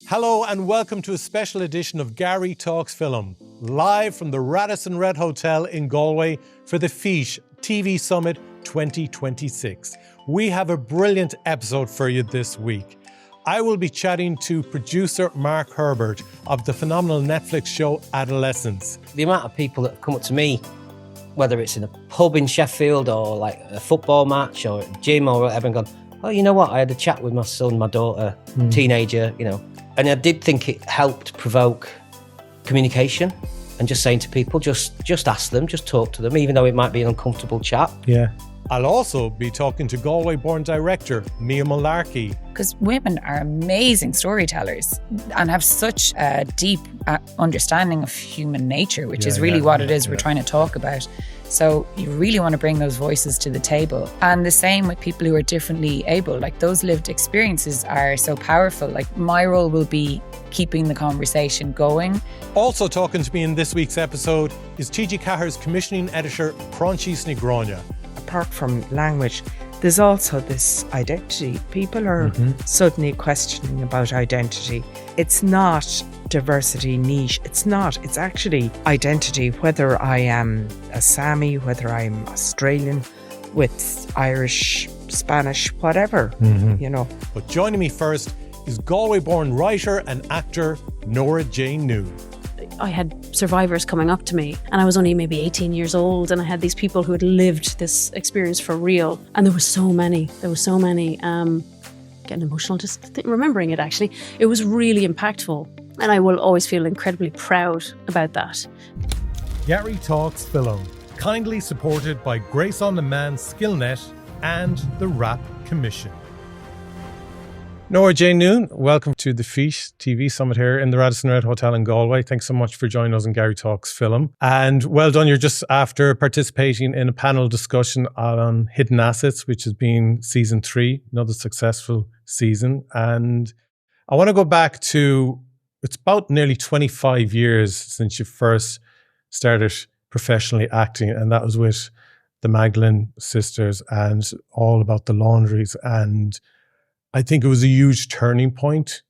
Hello and welcome to a special edition of Garry Talks Film, live from the Radisson Red Hotel in Galway for the FÍS TV Summit 2026. We have a brilliant episode for you this week. I will be chatting to producer Mark Herbert of the phenomenal Netflix show Adolescence. The amount of people that have come up to me, whether it's in a pub in Sheffield or like a football match or a gym or whatever, and gone, oh, you know what, I had a chat with my son, my daughter, teenager, and I did think it helped provoke communication and just saying to people, just ask them, just talk to them, even though it might be an uncomfortable chat. Yeah. I'll also be talking to Galway-born director Mia Mullarkey. Because women are amazing storytellers and have such a deep understanding of human nature, which is really what it is we're trying to talk about. So you really want to bring those voices to the table. And the same with people who are differently able. Like, those lived experiences are so powerful. Like, my role will be keeping the conversation going. Also talking to me in this week's episode is TG Cahir's commissioning editor Proinsias Ghráinne. Apart from language, there's also this identity. People are suddenly questioning about identity. It's not diversity niche. It's not. It's actually identity, whether I am a Sami, whether I'm Australian, with Irish, Spanish, whatever, But joining me first is Galway-born writer and actor Nora-Jane Noone. I had survivors coming up to me, and I was only maybe 18 years old, and I had these people who had lived this experience for real. And there were so many. Getting emotional just remembering it, actually. It was really impactful, and I will always feel incredibly proud about that. Garry Talks Film, kindly supported by Grace on Demand Skillnet and the Rap Commission. Nora-Jane Noone, welcome to the FÍS TV Summit here in the Radisson Red Hotel in Galway. Thanks so much for joining us in Garry Talks Film. And well done, you're just after participating in a panel discussion on Hidden Assets, which has been season 3, another successful season. And I want to go back to, it's about nearly 25 years since you first started professionally acting, and that was with the Magdalene Sisters and all about the Laundries. And I think it was a huge turning point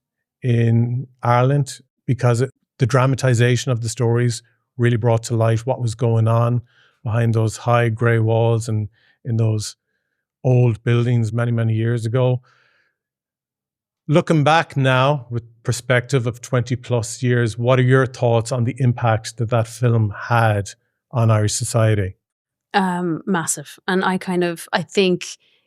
in Ireland because the dramatisation of the stories really brought to light what was going on behind those high grey walls and in those old buildings many, many years ago. Looking back now with perspective of 20 plus years, what are your thoughts on the impact that that film had on Irish society? Massive. And I think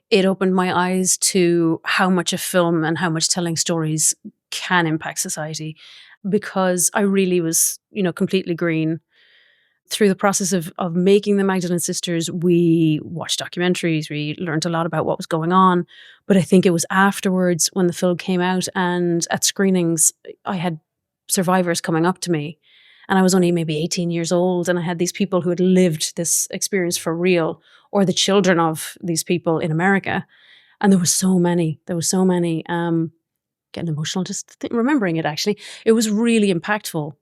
it opened my eyes to how much a film and how much telling stories can impact society, because I really was, completely green. Through the process of making the Magdalene Sisters, we watched documentaries, we learned a lot about what was going on. But I think it was afterwards when the film came out and at screenings, I had survivors coming up to me. And I was only maybe 18 years old, and I had these people who had lived this experience for real, or the children of these people in America. And there were so many. Getting emotional just remembering it, actually. It was really impactful.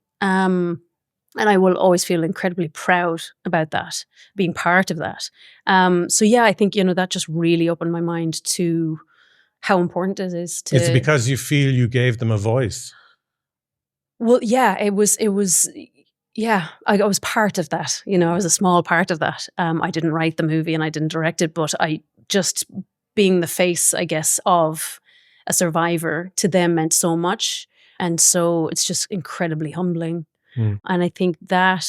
And I will always feel incredibly proud about that, being part of that. I think, that just really opened my mind to how important it is to... It's because you feel you gave them a voice. Well, yeah, I was part of that. I was a small part of that. I didn't write the movie and I didn't direct it, but I just being the face, I guess, of a survivor to them meant so much. And so it's just incredibly humbling. And I think that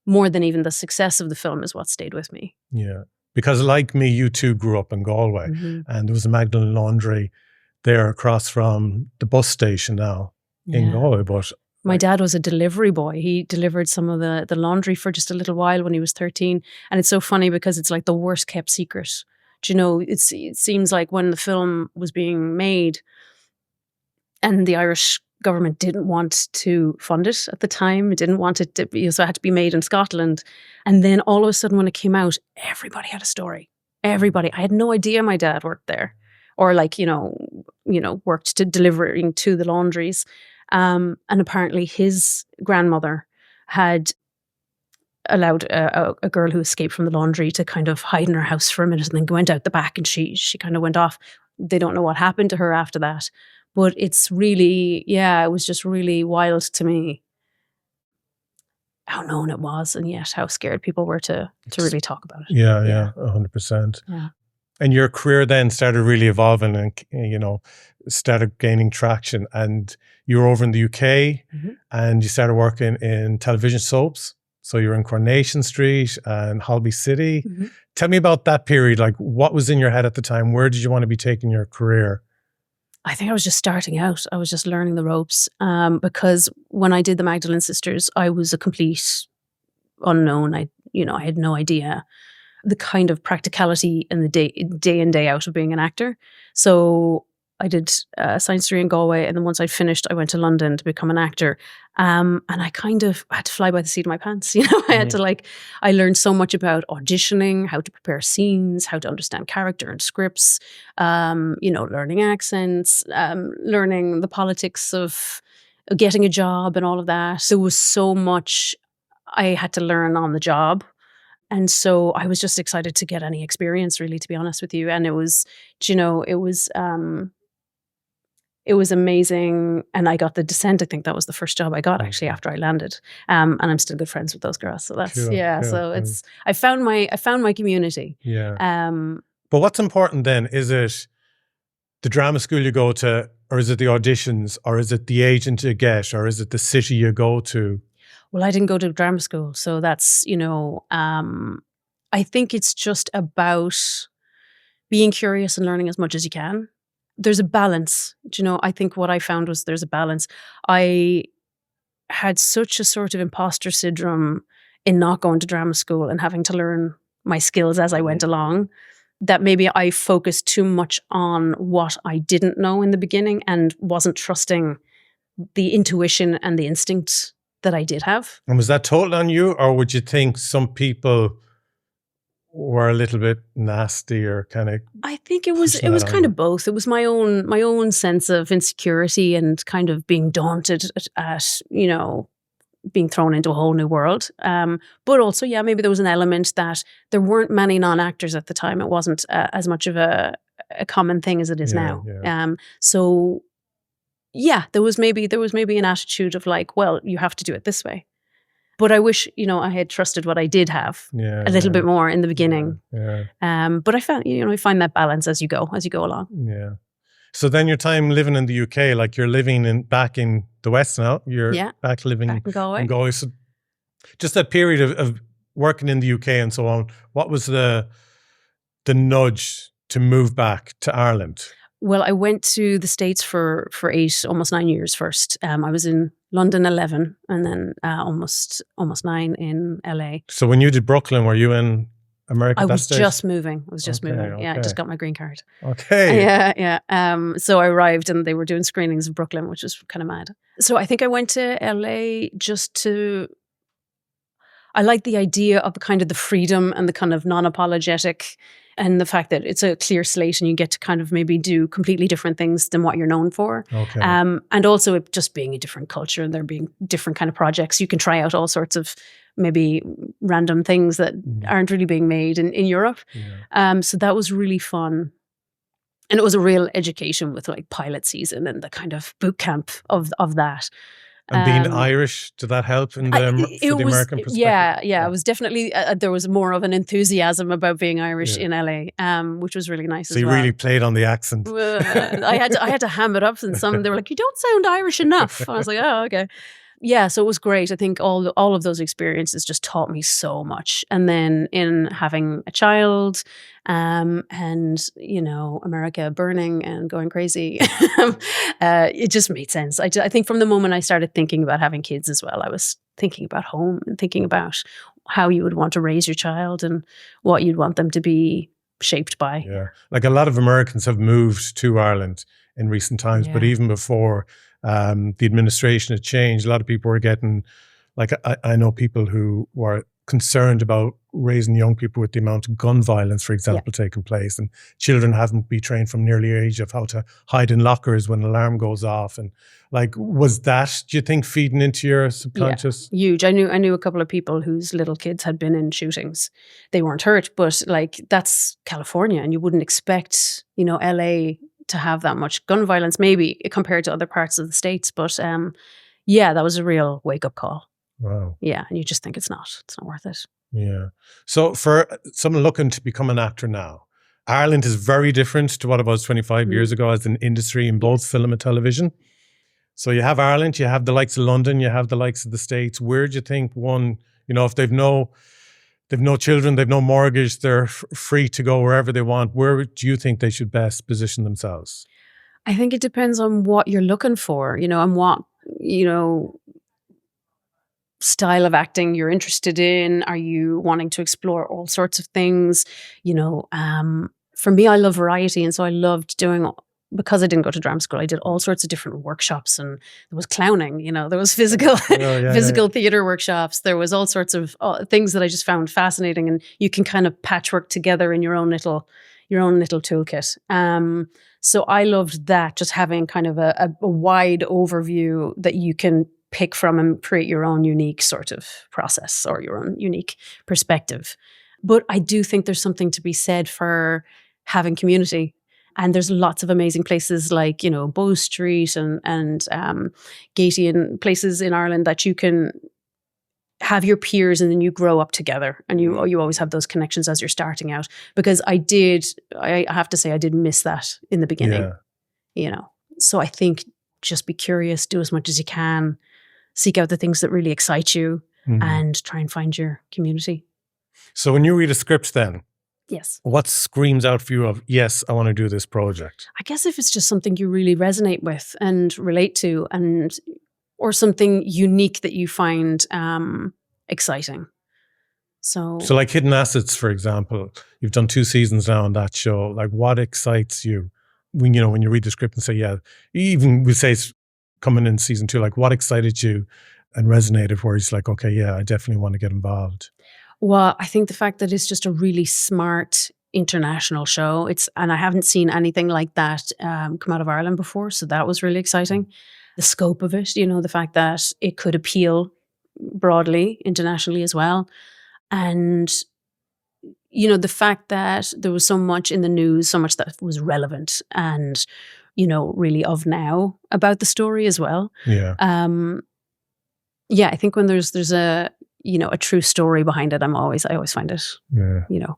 more than even the success of the film is what stayed with me. Yeah. Because like me, you too grew up in Galway, and there was a Magdalene laundry there across from the bus station now in Galway. But my dad was a delivery boy. He delivered some of the laundry for just a little while when he was 13. And it's so funny because it's like the worst kept secret. It seems like when the film was being made and the Irish government didn't want to fund it at the time, it didn't want it to, so it had to be made in Scotland. And then all of a sudden when it came out, everybody had a story. Everybody. I had no idea my dad worked there or worked to delivering to the laundries. And apparently his grandmother had allowed a girl who escaped from the laundry to kind of hide in her house for a minute and then went out the back, and she kind of went off. They don't know what happened to her after that. But it's really, it was just really wild to me how known it was, and yet how scared people were to really talk about it. Yeah, 100%. Yeah. And your career then started really evolving and, you know, started gaining traction, and you were over in the UK and you started working in television soaps. So you were in Coronation Street and Holby City. Tell me about that period. Like, what was in your head at the time? Where did you want to be taking your career? I think I was just starting out. I was just learning the ropes, because when I did the Magdalene Sisters, I was a complete unknown. I had no idea the kind of practicality in the day in, day out of being an actor. So I did a science degree in Galway, and then once I'd finished, I went to London to become an actor. And I kind of had to fly by the seat of my pants. You know, I had to I learned so much about auditioning, how to prepare scenes, how to understand character and scripts, learning accents, learning the politics of getting a job and all of that. There was so much I had to learn on the job. And so I was just excited to get any experience, really, to be honest with you. And it was, it was amazing. And I got The Descent. I think that was the first job I got actually after I landed. And I'm still good friends with those girls. So that's, cool. So it's, I found my community. Yeah. But what's important then? Is it the drama school you go to, or is it the auditions, or is it the agent you get, or is it the city you go to? Well, I didn't go to drama school. So that's, I think it's just about being curious and learning as much as you can. There's a balance. I think what I found was there's a balance. I had such a sort of imposter syndrome in not going to drama school and having to learn my skills as I went along, that maybe I focused too much on what I didn't know in the beginning and wasn't trusting the intuition and the instinct that I did have. And was that total on you, or would you think some people were a little bit nasty or kind of? I think it was kind of both. It was my own sense of insecurity and kind of being daunted at being thrown into a whole new world. But also, maybe there was an element that there weren't many non-actors at the time. It wasn't as much of a common thing as it is now. Yeah. There was maybe an attitude of like, well, you have to do it this way. But I wish, I had trusted what I did have a little bit more in the beginning. But I found, you find that balance as you go along. Yeah. So then your time living in the UK, like you're living back in the West now. You're back living in Galway. So just that period of working in the UK and so on, what was the nudge to move back to Ireland? Well, I went to the States for 8, almost 9 years first. I was in London 11 and then almost 9 in LA. So when you did Brooklyn, were you in America I at that was stage? just moving. Yeah, I just got my green card. Okay. Yeah. So I arrived and they were doing screenings of Brooklyn, which was kind of mad. So I think I went to LA I like the idea of the kind of the freedom and the kind of non-apologetic, and the fact that it's a clear slate and you get to kind of maybe do completely different things than what you're known for. Okay. And also it just being a different culture and there being different kind of projects. You can try out all sorts of maybe random things that aren't really being made in Europe. Yeah. So that was really fun. And it was a real education with like pilot season and the kind of boot camp of that. And being Irish, did that help for the American perspective? Yeah. It was definitely, there was more of an enthusiasm about being Irish in LA, which was really nice as well. So you really played on the accent. I had to ham it up, and they were like, you don't sound Irish enough. And I was like, oh, okay. Yeah, so it was great. I think all of those experiences just taught me so much. And then in having a child, and America burning and going crazy, it just made sense. I think from the moment I started thinking about having kids as well, I was thinking about home and thinking about how you would want to raise your child and what you'd want them to be shaped by. Yeah, like a lot of Americans have moved to Ireland in recent times, but even before the administration had changed, a lot of people were getting, like I know people who were concerned about raising young people with the amount of gun violence, for example, taking place, and children having to be trained from an early age of how to hide in lockers when an alarm goes off. And like, was that, do you think, feeding into your subconscious? Yeah, huge. I knew a couple of people whose little kids had been in shootings. They weren't hurt, but like that's California, and you wouldn't expect, LA to have that much gun violence, maybe compared to other parts of the States. But yeah, that was a real wake-up call. Wow. Yeah, and you just think it's not worth it. Yeah. So for someone looking to become an actor now, Ireland is very different to what it was 25 years ago as an industry in both film and television. So you have Ireland, you have the likes of London, you have the likes of the States. Where do you think one, if they've no children, they've no mortgage, they're free to go wherever they want, where do you think they should best position themselves? I think it depends on what you're looking for, and what, style of acting you're interested in. Are you wanting to explore all sorts of things? For me, I love variety. And so I loved doing, because I didn't go to drama school, I did all sorts of different workshops, and there was clowning, there was physical theater workshops. There was all sorts of things that I just found fascinating, and you can kind of patchwork together in your own little toolkit. So I loved that, just having kind of a wide overview that you can pick from and create your own unique sort of process or your own unique perspective. But I do think there's something to be said for having community. And there's lots of amazing places like, Bow Street and Gatey, and places in Ireland that you can have your peers, and then you grow up together, and you always have those connections as you're starting out. Because I have to say, I did miss that in the beginning, So I think just be curious, do as much as you can, seek out the things that really excite you, and try and find your community. So when you read a script then, yes, what screams out for you of, yes, I want to do this project? I guess if it's just something you really resonate with and relate to, or something unique that you find exciting. So like Hidden Assets, for example, you've done 2 seasons now on that show. Like, what excites you when you read the script and say, yeah, even we say it's coming in season 2, like what excited you and resonated where it's like, okay, yeah, I definitely want to get involved? Well, I think the fact that it's just a really smart international show. And I haven't seen anything like that come out of Ireland before. So that was really exciting. The scope of it, the fact that it could appeal broadly internationally as well. And, the fact that there was so much in the news, so much that was relevant and, really of now about the story as well. Yeah. I think when there's a true story behind it, I always find it,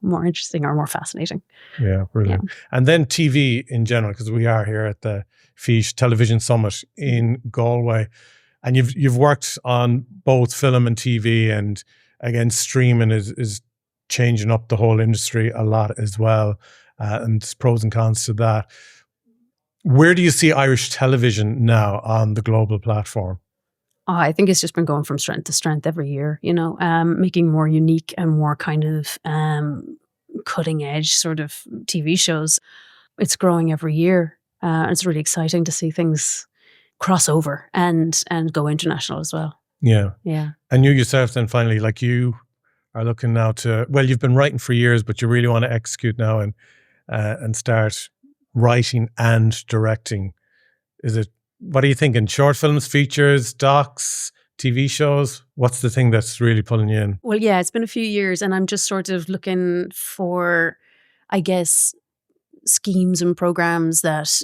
more interesting or more fascinating. Yeah, brilliant. Yeah. And then TV in general, because we are here at the FÍS Television Summit in Galway, and you've worked on both film and TV, and again, streaming is changing up the whole industry a lot as well, and there's pros and cons to that. Where do you see Irish television now on the global platform? I think it's just been going from strength to strength every year, making more unique and more kind of cutting edge sort of TV shows. It's growing every year. It's really exciting to see things cross over and go international as well. Yeah. Yeah. And you yourself then finally, like you are looking now to, well, you've been writing for years, but you really want to execute now and start writing and directing. What are you thinking? Short films, features, docs, TV shows? What's the thing that's really pulling you in? Well, yeah, it's been a few years, and I'm just sort of looking for, I guess, schemes and programs that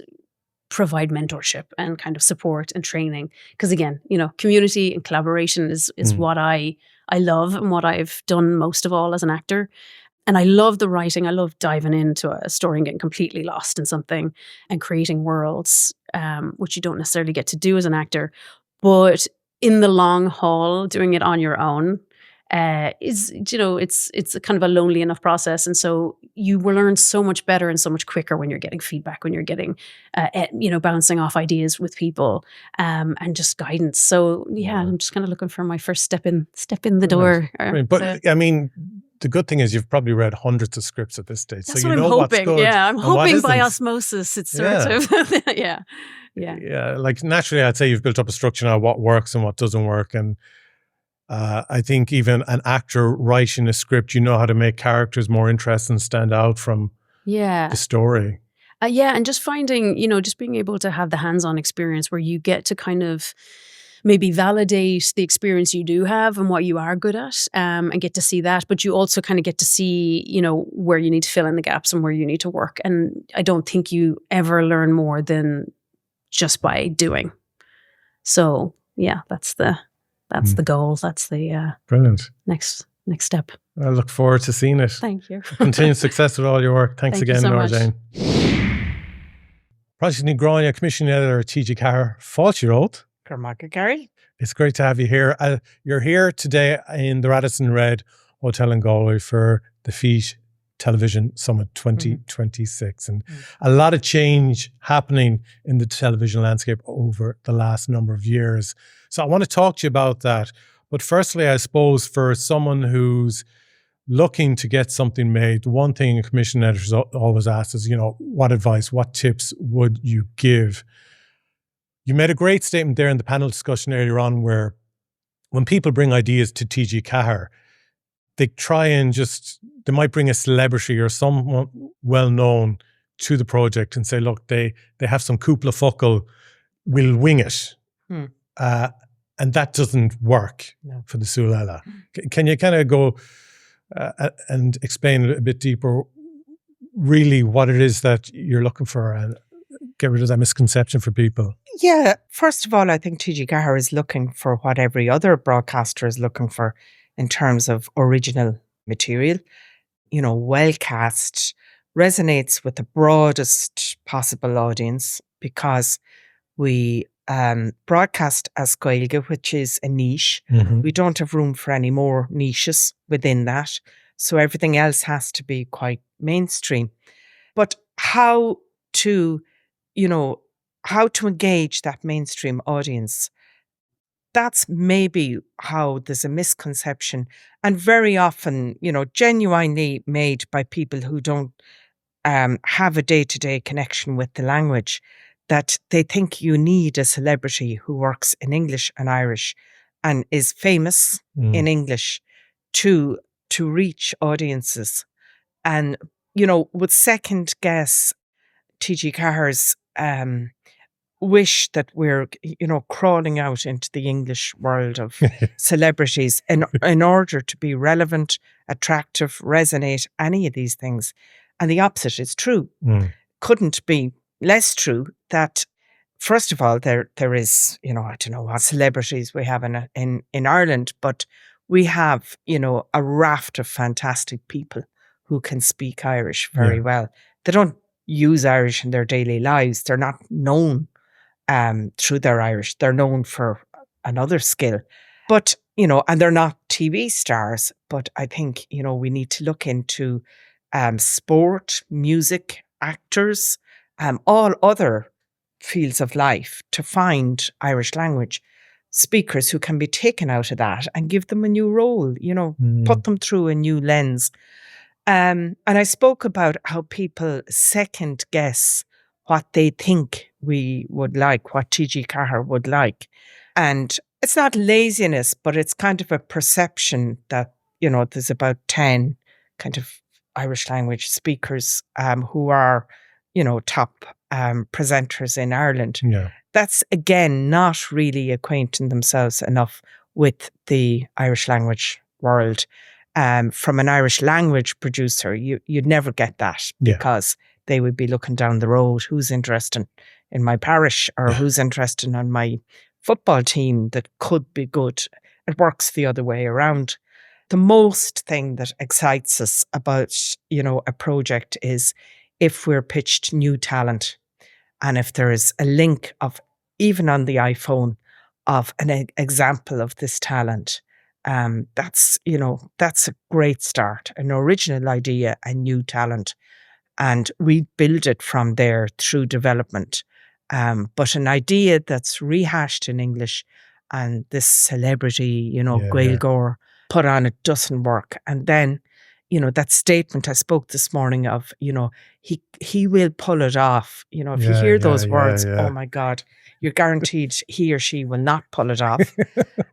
provide mentorship and kind of support and training. Because again, community and collaboration is what I love and what I've done most of all as an actor. And I love the writing. I love diving into a story and getting completely lost in something and creating worlds, which you don't necessarily get to do as an actor. But in the long haul, doing it on your own is, it's a kind of a lonely enough process. And so you will learn so much better and so much quicker when you're getting feedback, when you're getting, bouncing off ideas with people and just guidance. So yeah, I'm just kind of looking for my first step in the door. But I mean, the good thing is you've probably read hundreds of scripts at this stage. That's so what you know I'm hoping. What's good. Yeah, I'm hoping by osmosis it's sort of, yeah. Yeah, like naturally I'd say you've built up a structure now, what works and what doesn't work. And I think even an actor writing a script, you know how to make characters more interesting, stand out from the story. And just finding, just being able to have the hands-on experience where you get to kind of maybe validate the experience you do have and what you are good at, and get to see that. But you also kind of get to see, where you need to fill in the gaps and where you need to work. And I don't think you ever learn more than just by doing. So yeah, that's the goal. That's the brilliant next step. I look forward to seeing it. Thank you. Continued success with all your work. Thanks Thank you again, so much. Nora-Jane. Project ní Ghráinne commission editor TG Carr, Fáilte Garry. It's great to have you here. You're here today in the Radisson Red Hotel in Galway for the FÍS Television Summit 2026. And a lot of change happening in the television landscape over the last number of years. So I want to talk to you about that. But firstly, I suppose for someone who's looking to get something made, one thing a commission editor always asks is, what advice, what tips would you give? You made a great statement there in the panel discussion earlier on where when people bring ideas to TG Carr, they try and they might bring a celebrity or someone well-known to the project and say, look, they have some cúpla focal, we'll wing it. And that doesn't work for the Sulala. Can you kind of go and explain a bit deeper really what it is that you're looking for and get rid of that misconception for people? Yeah, first of all, I think TG Carr is looking for what every other broadcaster is looking for in terms of original material. Well cast, resonates with the broadest possible audience because we broadcast as Gaeilge, which is a niche. We don't have room for any more niches within that. So everything else has to be quite mainstream. But how to engage that mainstream audience, that's maybe how there's a misconception. And very often, genuinely made by people who don't have a day-to-day connection with the language, that they think you need a celebrity who works in English and Irish and is famous in English to reach audiences. And, would second guess TG Carr's wish that we're, crawling out into the English world of celebrities in order to be relevant, attractive, resonate, any of these things. And the opposite is true. Couldn't be less true that, first of all, there is, I don't know what celebrities we have in Ireland, but we have, a raft of fantastic people who can speak Irish very well. They don't use Irish in their daily lives. They're not known through their Irish. They're known for another skill. But, and they're not TV stars, but I think, we need to look into sport, music, actors, all other fields of life to find Irish language speakers who can be taken out of that and give them a new role, put them through a new lens. And I spoke about how people second guess what they think we would like, what TG Carr would like. And it's not laziness, but it's kind of a perception that, there's about 10 kind of Irish language speakers who are, top presenters in Ireland. That's, again, not really acquainting themselves enough with the Irish language world. From an Irish language producer, you'd never get that because they would be looking down the road. Who's interested in my parish or who's interested in my football team that could be good? It works the other way around. The most thing that excites us about, a project is if we're pitched new talent and if there is a link of, even on the iPhone, of an example of this talent. That's a great start, an original idea, a new talent. And we build it from there through development. But an idea that's rehashed in English and this celebrity, Gaeilge put on, it doesn't work. And then, that statement I spoke this morning of, he will pull it off. If you hear those words, oh my God, you're guaranteed he or she will not pull it off.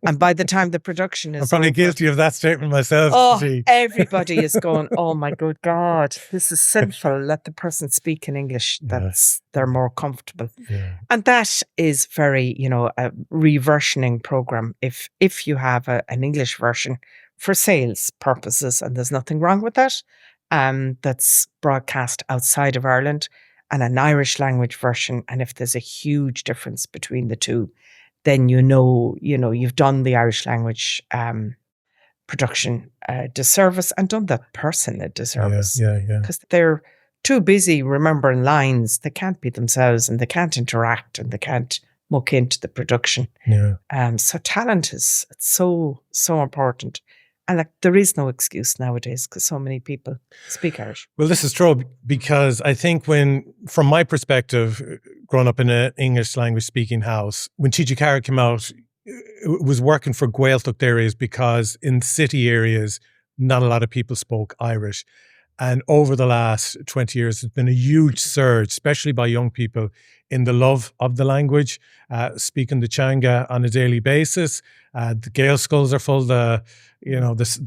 And by the time the production is I'm probably over, guilty of that statement myself. everybody is going, oh my good God, this is sinful. Let the person speak in English. They're more comfortable. Yeah. And that is very, a reversioning program. If you have an English version for sales purposes, and there's nothing wrong with that, that's broadcast outside of Ireland, and an Irish language version. And if there's a huge difference between the two, then you've done the Irish language production disservice and done that person a disservice. Yeah. Because they're too busy remembering lines. They can't be themselves, and they can't interact, and they can't muck into the production. Yeah. So talent it's so important. And there is no excuse nowadays because so many people speak Irish. Well, this is true because I think from my perspective, growing up in an English language speaking house, when TG Carr came out, it was working for Gaeltacht areas because in city areas, not a lot of people spoke Irish. And over the last 20 years, there's been a huge surge, especially by young people, in the love of the language, speaking the Changa on a daily basis. The Gael schools are full. The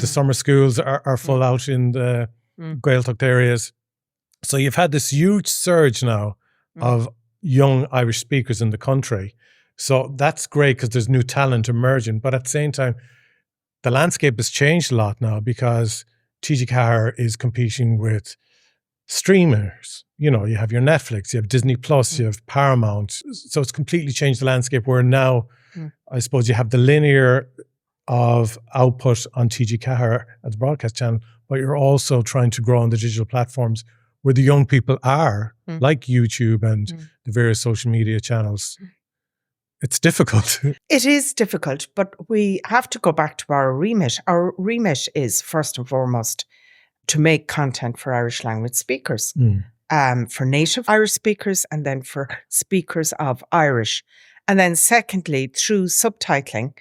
summer schools are full out in the Gaeltacht areas. So you've had this huge surge now of young Irish speakers in the country. So that's great because there's new talent emerging. But at the same time, the landscape has changed a lot now because TG Carr is competing with streamers. You have your Netflix, you have Disney Plus, you have Paramount. So it's completely changed the landscape where now, I suppose you have the linear of output on TG Carr as a broadcast channel, but you're also trying to grow on the digital platforms where the young people are, like YouTube and the various social media channels. It's difficult. It is difficult, but we have to go back to our remit. Our remit is first and foremost to make content for Irish language speakers, for native Irish speakers, and then for speakers of Irish. And then secondly, through subtitling,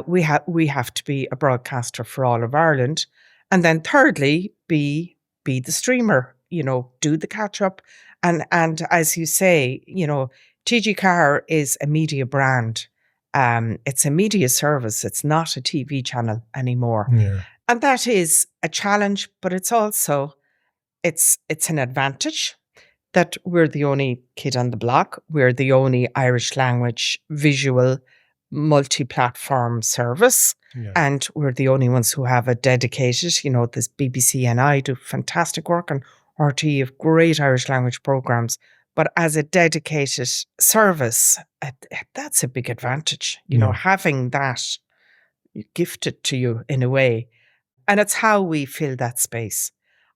we have to be a broadcaster for all of Ireland. And then thirdly, be the streamer, do the catch up. And as you say, TG Carr is a media brand. It's a media service. It's not a TV channel anymore. Yeah. And that is a challenge, but it's also, it's an advantage that we're the only kid on the block. We're the only Irish language visual multi-platform service. Yeah. And we're the only ones who have a dedicated, this BBC and I do fantastic work, and RT have great Irish language programs. But as a dedicated service, that's a big advantage, having that gifted to you in a way. And it's how we fill that space.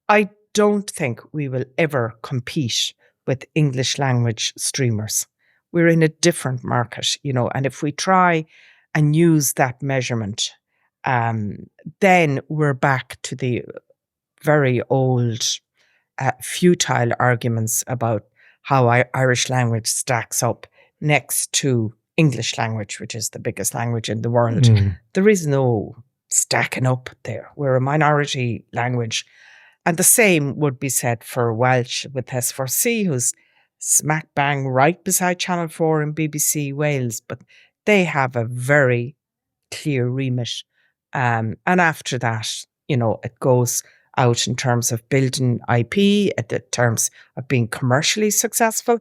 I don't think we will ever compete with English language streamers. We're in a different market, and if we try and use that measurement, then we're back to the very old, futile arguments about how Irish language stacks up next to English language, which is the biggest language in the world. There is no stacking up there. We're a minority language. And the same would be said for Welsh with S4C, who's smack bang right beside Channel 4 and BBC Wales. But they have a very clear remit. And after that, it goes out in terms of building IP, in terms of being commercially successful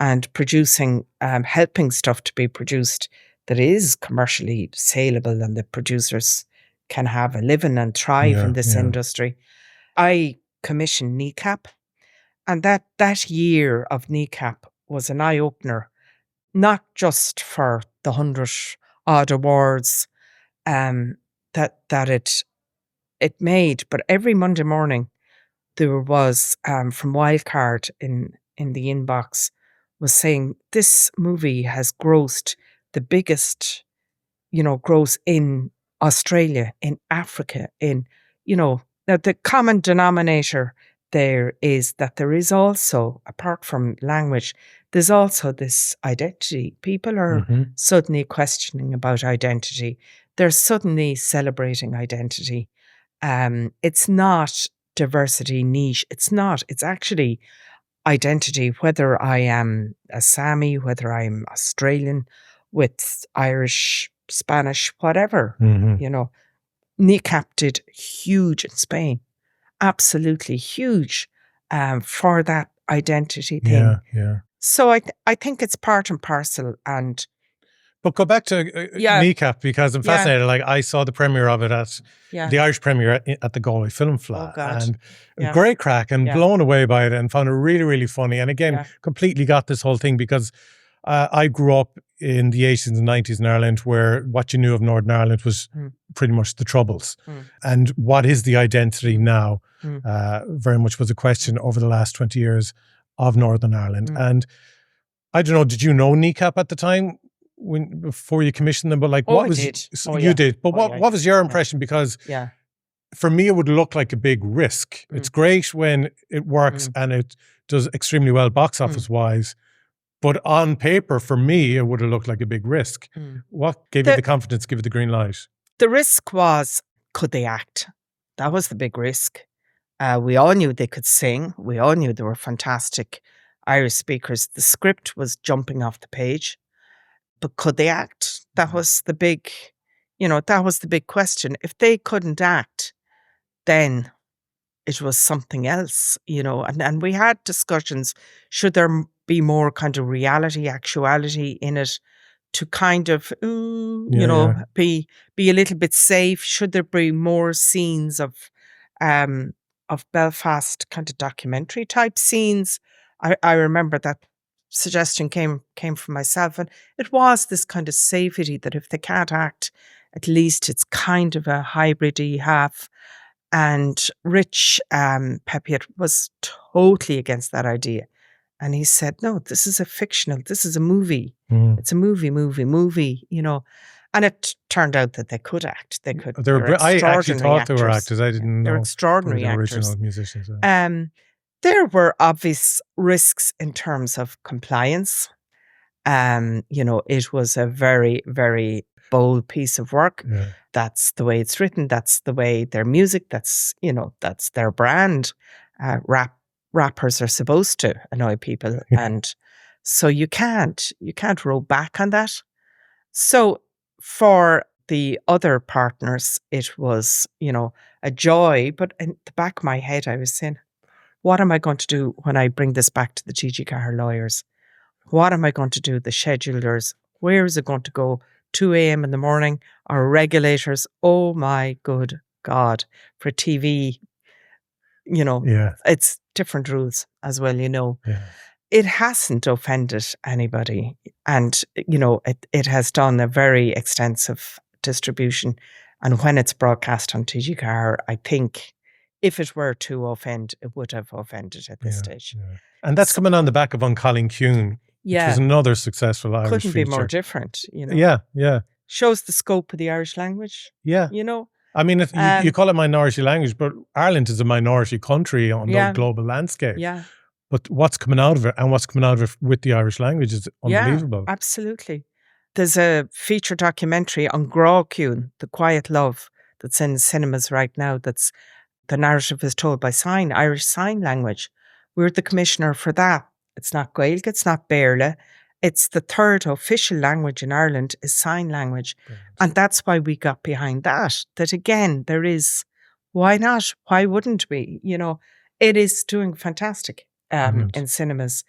and producing, helping stuff to be produced that is commercially saleable and the producers can have a living and thrive in this industry. I commissioned NECAP, and that year of NECAP was an eye-opener, not just for the 100 odd awards that it made, but every Monday morning there was from Wildcard in the inbox was saying this movie has grossed the biggest, gross in Australia, in Africa, now the common denominator there is that there is also, apart from language, there's also this identity. People are suddenly questioning about identity. They're suddenly celebrating identity. It's not diversity niche. It's not. It's actually identity, whether I am a Sami, whether I'm Australian, with Irish, Spanish, whatever, you know. Kneecap did huge in Spain, absolutely huge, for that identity thing. Yeah. So I think it's part and parcel. And But go back to Kneecap, because I'm fascinated. Like, I saw the premiere of it at the Irish premiere at the Galway Film Flat, and great crack, and blown away by it, and found it really, really funny. And again, completely got this whole thing, because I grew up in the 80s and 90s in Ireland, where what you knew of Northern Ireland was pretty much the Troubles. And what is the identity now very much was a question over the last 20 years of Northern Ireland. And I don't know, did you know Kneecap at the time before you commissioned them? But like, what was you did? But what was your impression? Because for me, it would look like a big risk. It's great when it works and it does extremely well box office wise. But on paper, for me, it would have looked like a big risk. What gave you the confidence, give it the green light? The risk was, could they act? That was the big risk. We all knew they could sing. We all knew they were fantastic Irish speakers. The script was jumping off the page. But could they act? That was the big, that was the big question. If they couldn't act, then it was something else, and we had discussions. Should there be more kind of reality, actuality in it to kind of, be a little bit safe? Should there be more scenes of Belfast kind of documentary type scenes? I remember that suggestion came from myself, and it was this kind of safety that if they can't act, at least it's kind of a hybrid-y half. And Rich Pepiot was totally against that idea. And he said, no, this is this is a movie. It's a movie, And it turned out that they could act. They could. I actually thought they were actors. I didn't know. They're extraordinary actors. Original musicians. There were obvious risks in terms of compliance. It was a very, very bold piece of work. That's the way it's written. That's the way their music, that's their brand. Rappers are supposed to annoy people. And so you can't roll back on that. So for the other partners, it was, a joy. But in the back of my head, I was saying, what am I going to do when I bring this back to the TG Ceathair lawyers? What am I going to do? The schedulers, where is it going to go? 2 a.m. in the morning, our regulators, oh my good God, for TV, it's different rules as well, It hasn't offended anybody. And, it has done a very extensive distribution. And when it's broadcast on TG Ceathair, I think if it were to offend, it would have offended at this stage. And that's coming on the back of Colin Kuhn. Which was another successful Irish Couldn't feature. be more different, Yeah. Shows the scope of the Irish language. Yeah. I mean, you call it minority language, but Ireland is a minority country on the global landscape. Yeah. But what's coming out of it and what's coming out of it with the Irish language is unbelievable. Yeah, absolutely. There's a feature documentary on Ghráinne, The Quiet Love, that's in cinemas right now. That's the narrative is told by Irish Sign Language. We're the commissioner for that. It's not Gaelic, it's not Béarla. It's the third official language in Ireland is sign language. Brilliant. And that's why we got behind that. That again, there is, why not? Why wouldn't we? It is doing fantastic in cinemas.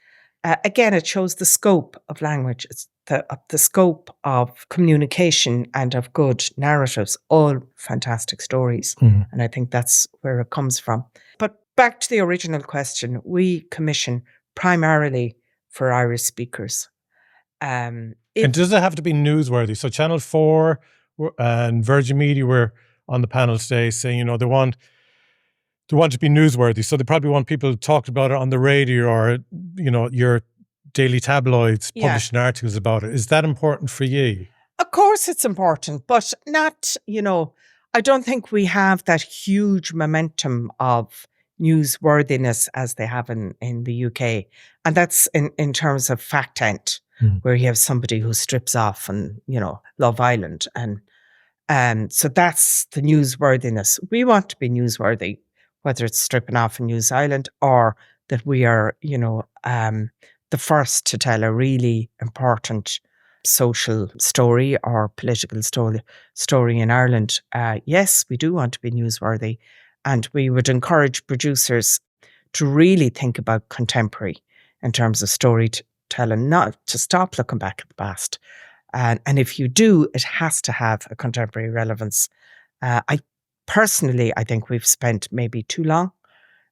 Again, it shows the scope of language. It's the scope of communication and of good narratives, all fantastic stories. And I think that's where it comes from. But back to the original question, we commission primarily for Irish speakers. And does it have to be newsworthy? So Channel 4 and Virgin Media were on the panel today saying, they want to be newsworthy. So they probably want people to talk about it on the radio or, your daily tabloids publishing articles about it. Is that important for you? Of course it's important, but not, I don't think we have that huge momentum of newsworthiness as they have in the UK. And that's in terms of fact ent, where you have somebody who strips off and, Love Island. And so that's the newsworthiness. We want to be newsworthy, whether it's stripping off in News Island or that we are, the first to tell a really important social story or political story in Ireland. Yes, we do want to be newsworthy, and we would encourage producers to really think about contemporary in terms of storytelling, not to stop looking back at the past. And if you do, it has to have a contemporary relevance. I think we've spent maybe too long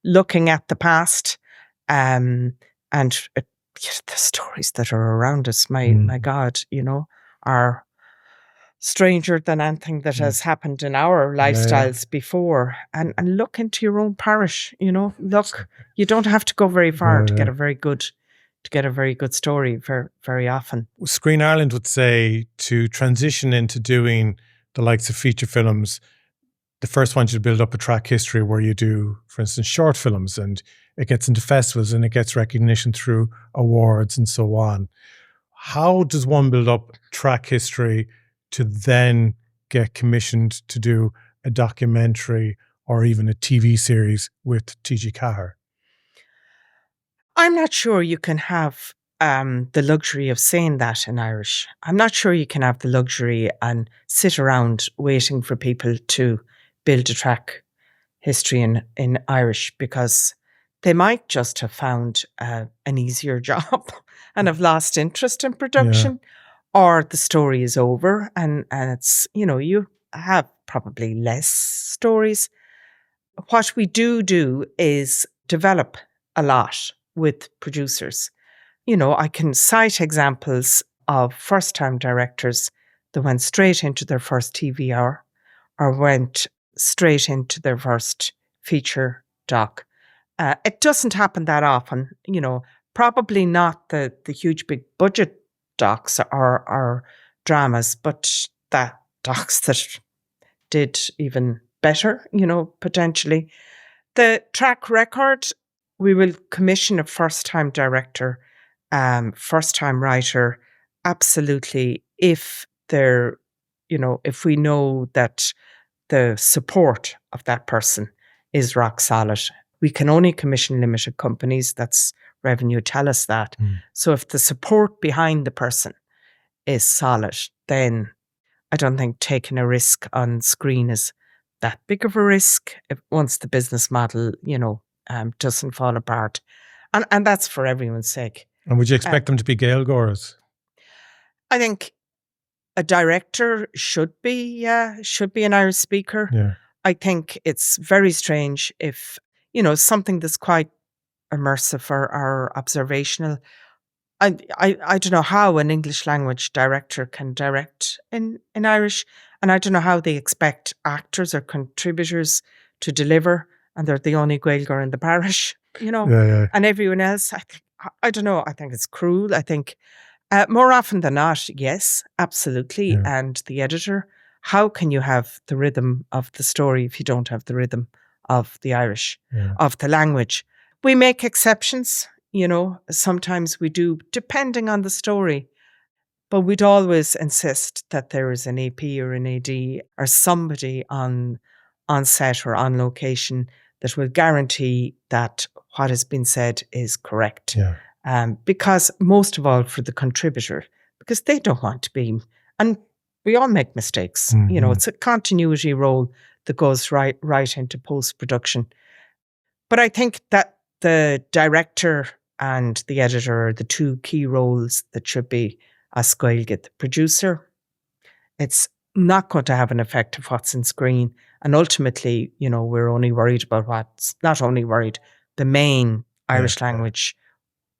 looking at the past, and the stories that are around us, my God, are stranger than anything that has happened in our lifestyles before. And look into your own parish, look, you don't have to go very far to get a very good story very often. Screen Ireland would say to transition into doing the likes of feature films, the first one should build up a track history where you do, for instance, short films, and it gets into festivals and it gets recognition through awards and so on. How does one build up track history to then get commissioned to do a documentary or even a TV series with TG Cahir? I'm not sure you can have the luxury of saying that in Irish. I'm not sure you can have the luxury and sit around waiting for people to build a track history in Irish, because they might just have found an easier job and have lost interest in production, or the story is over and it's, you have probably less stories. What we do is develop a lot with producers. I can cite examples of first-time directors that went straight into their first TV hour or went straight into their first feature doc. It doesn't happen that often, probably not the huge big budget docs or dramas, but that docs that did even better, potentially. The track record, we will commission a first-time director, first-time writer, absolutely, if if we know that the support of that person is rock solid. We can only commission limited companies. That's revenue tell us that. So if the support behind the person is solid, then I don't think taking a risk on screen is that big of a risk once the business model, doesn't fall apart. And that's for everyone's sake. And would you expect them to be Gaeil Goras? I think a director should be an Irish speaker. Yeah. I think it's very strange if, something that's quite immersive or observational. I don't know how an English language director can direct in Irish, and I don't know how they expect actors or contributors to deliver, and they're the only Gaeilgeoir in the parish, and everyone else. I don't know. I think it's cruel. I think more often than not, yes, absolutely. Yeah. And the editor, how can you have the rhythm of the story if you don't have the rhythm of the Irish, of the language? We make exceptions, sometimes we do, depending on the story. But we'd always insist that there is an AP or an AD or somebody on set or on location that will guarantee that what has been said is correct. Yeah. Because most of all for the contributor, because they don't want to be, and we all make mistakes. Mm-hmm. It's a continuity role that goes right into post-production. But I think that the director and the editor are the two key roles that should be as Gaeilge. The producer, it's not going to have an effect of what's on screen. And ultimately, we're only worried about the main Irish language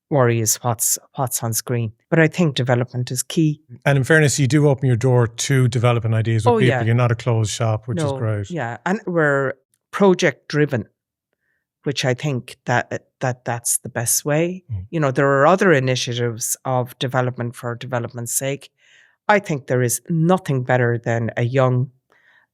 worry is what's on screen. But I think development is key. And in fairness, you do open your door to developing ideas with people. Yeah. You're not a closed shop, which is great. Yeah, and we're project driven, which I think that's the best way. There are other initiatives of development for development's sake. I think there is nothing better than a young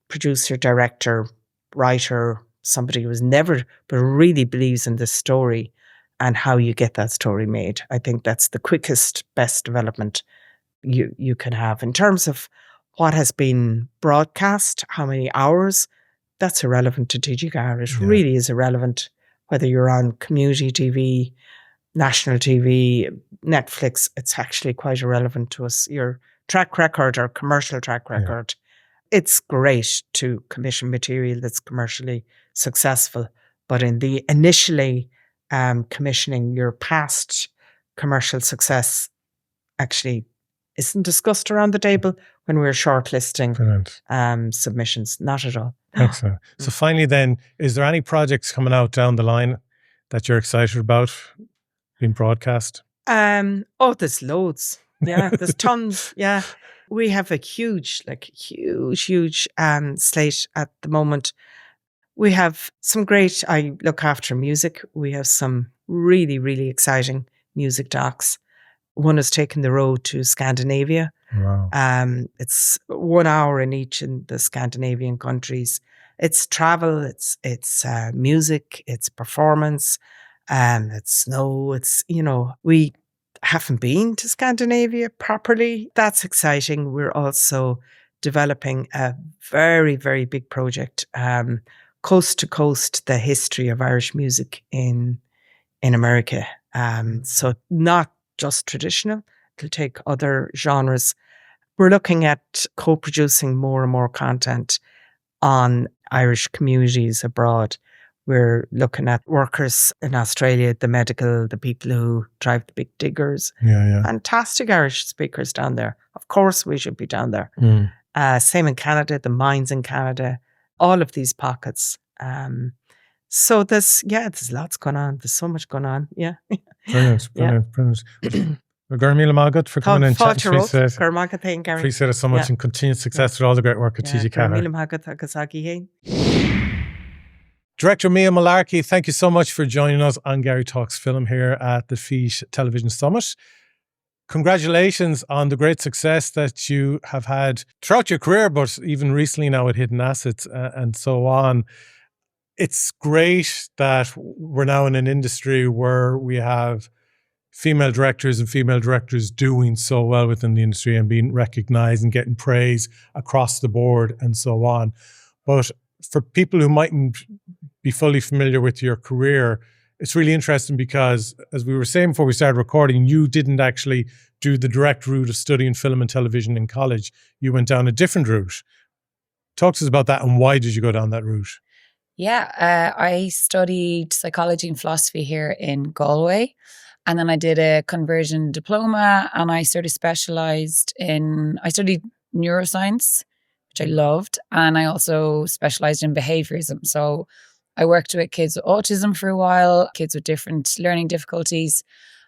producer, director, writer, somebody who's never, but really believes in this story and how you get that story made. I think that's the quickest, best development you can have. In terms of what has been broadcast, how many hours, that's irrelevant to TG Cahir. It really is irrelevant. whether you're on community TV, national TV, Netflix, it's actually quite irrelevant to us. Your track record or commercial track record, it's great to commission material that's commercially successful. But in the initially commissioning, your past commercial success actually isn't discussed around the table when we're shortlisting submissions. Not at all. Excellent. So finally then, is there any projects coming out down the line that you're excited about being broadcast? There's loads. Yeah, there's tons. Yeah. We have a huge slate at the moment. We have some great, I look after music. We have some really, really exciting music docs. One is taking the road to Scandinavia. Wow. It's 1 hour in each in the Scandinavian countries. It's travel, it's music, it's performance, it's snow. It's, we haven't been to Scandinavia properly. That's exciting. We're also developing a very, very big project, coast to coast, the history of Irish music in America. So not just traditional, it'll take other genres. We're looking at co-producing more and more content on Irish communities abroad. We're looking at workers in Australia, the medical, the people who drive the big diggers. Yeah. Fantastic Irish speakers down there. Of course, we should be down there. Same in Canada, the mines in Canada, all of these pockets. So there's lots going on. There's so much going on. Yeah. Brilliant. Garry Talks for coming in. Appreciate it so much and continued success with all the great work at TG Carter. Director Mia Mullarkey, thank you so much for joining us on Garry Talks Film here at the FÍS Television Summit. Congratulations on the great success that you have had throughout your career, but even recently now with Hidden Assets and so on. It's great that we're now in an industry where we have female directors and female directors doing so well within the industry and being recognized and getting praise across the board and so on. But for people who mightn't be fully familiar with your career, it's really interesting because, as we were saying before we started recording, you didn't actually do the direct route of studying film and television in college. You went down a different route. Talk to us about that and why did you go down that route? Yeah, I studied psychology and philosophy here in Galway. And then I did a conversion diploma and I sort of I studied neuroscience, which I loved. And I also specialized in behaviorism. So I worked with kids with autism for a while, kids with different learning difficulties.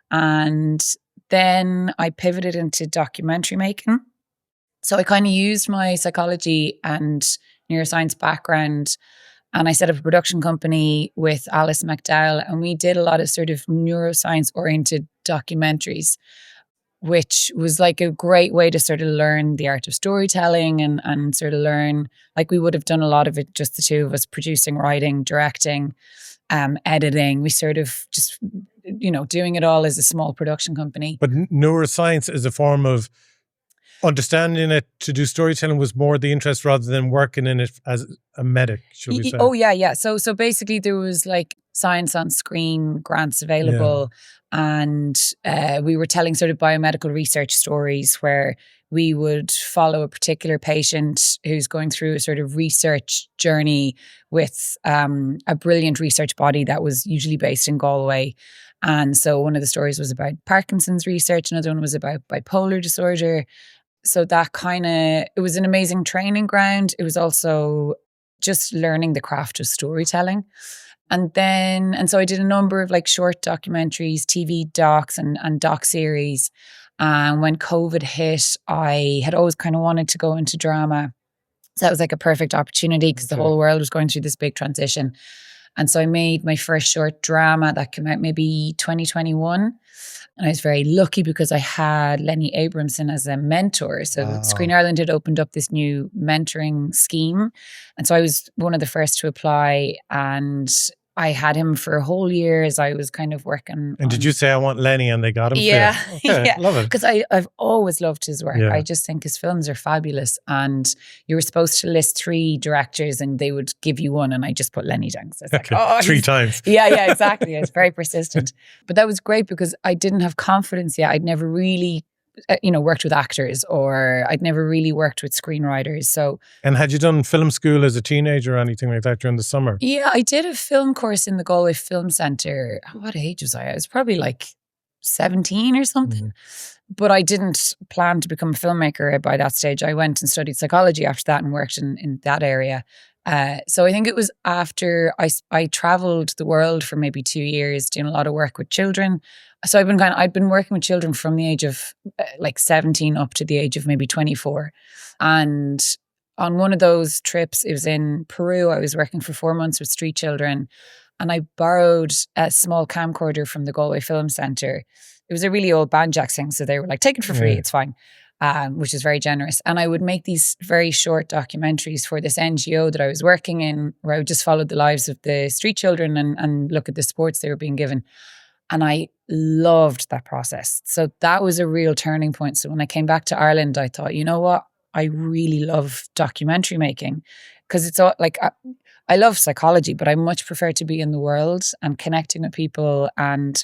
And then I pivoted into documentary making. So I kind of used my psychology and neuroscience background. And I set up a production company with Alice McDowell, and we did a lot of sort of neuroscience-oriented documentaries, which was like a great way to sort of learn the art of storytelling and sort of learn, like we would have done a lot of it, just the two of us, producing, writing, directing, editing. We sort of just, doing it all as a small production company. But neuroscience is a form of understanding it to do storytelling was more the interest rather than working in it as a medic, should we say? Oh, yeah. So basically there was like science on screen, grants available, and we were telling sort of biomedical research stories where we would follow a particular patient who's going through a sort of research journey with a brilliant research body that was usually based in Galway. And so one of the stories was about Parkinson's research, another one was about bipolar disorder. So that it was an amazing training ground. It was also just learning the craft of storytelling. And so I did a number of like short documentaries, TV docs and doc series. And when COVID hit, I had always kind of wanted to go into drama. So that was like a perfect opportunity because the whole world was going through this big transition. And so I made my first short drama that came out maybe 2021. And I was very lucky because I had Lenny Abramson as a mentor. So Screen Ireland had opened up this new mentoring scheme. And so I was one of the first to apply. And I had him for a whole year as I was kind of working. And did you say, I want Lenny, and they got him? Yeah. For you? Okay, yeah. love it. Because I've always loved his work. Yeah. I just think his films are fabulous. And you were supposed to list 3 directors and they would give you one. And I just put Lenny down. So I was like, 3 times. Yeah, exactly. I was very persistent. But that was great because I didn't have confidence yet. I'd never really worked with actors, or I'd never really worked with screenwriters. So, and had you done film school as a teenager or anything like that during the summer? Yeah, I did a film course in the Galway Film Centre. What age was I? I was probably like 17 or something. Mm-hmm. But I didn't plan to become a filmmaker by that stage. I went and studied psychology after that and worked in that area. So I think it was after I traveled the world for maybe 2 years doing a lot of work with children. So I'd been working with children from the age of like 17 up to the age of maybe 24. And on one of those trips, it was in Peru. I was working for 4 months with street children, and I borrowed a small camcorder from the Galway Film Centre. It was a really old Banjax thing, so they were like, take it for free, it's fine. Which is very generous. And I would make these very short documentaries for this NGO that I was working in, where I would just follow the lives of the street children and look at the sports they were being given. And I loved that process. So that was a real turning point. So when I came back to Ireland, I thought, you know what? I really love documentary making, because it's all like, I love psychology, but I much prefer to be in the world and connecting with people and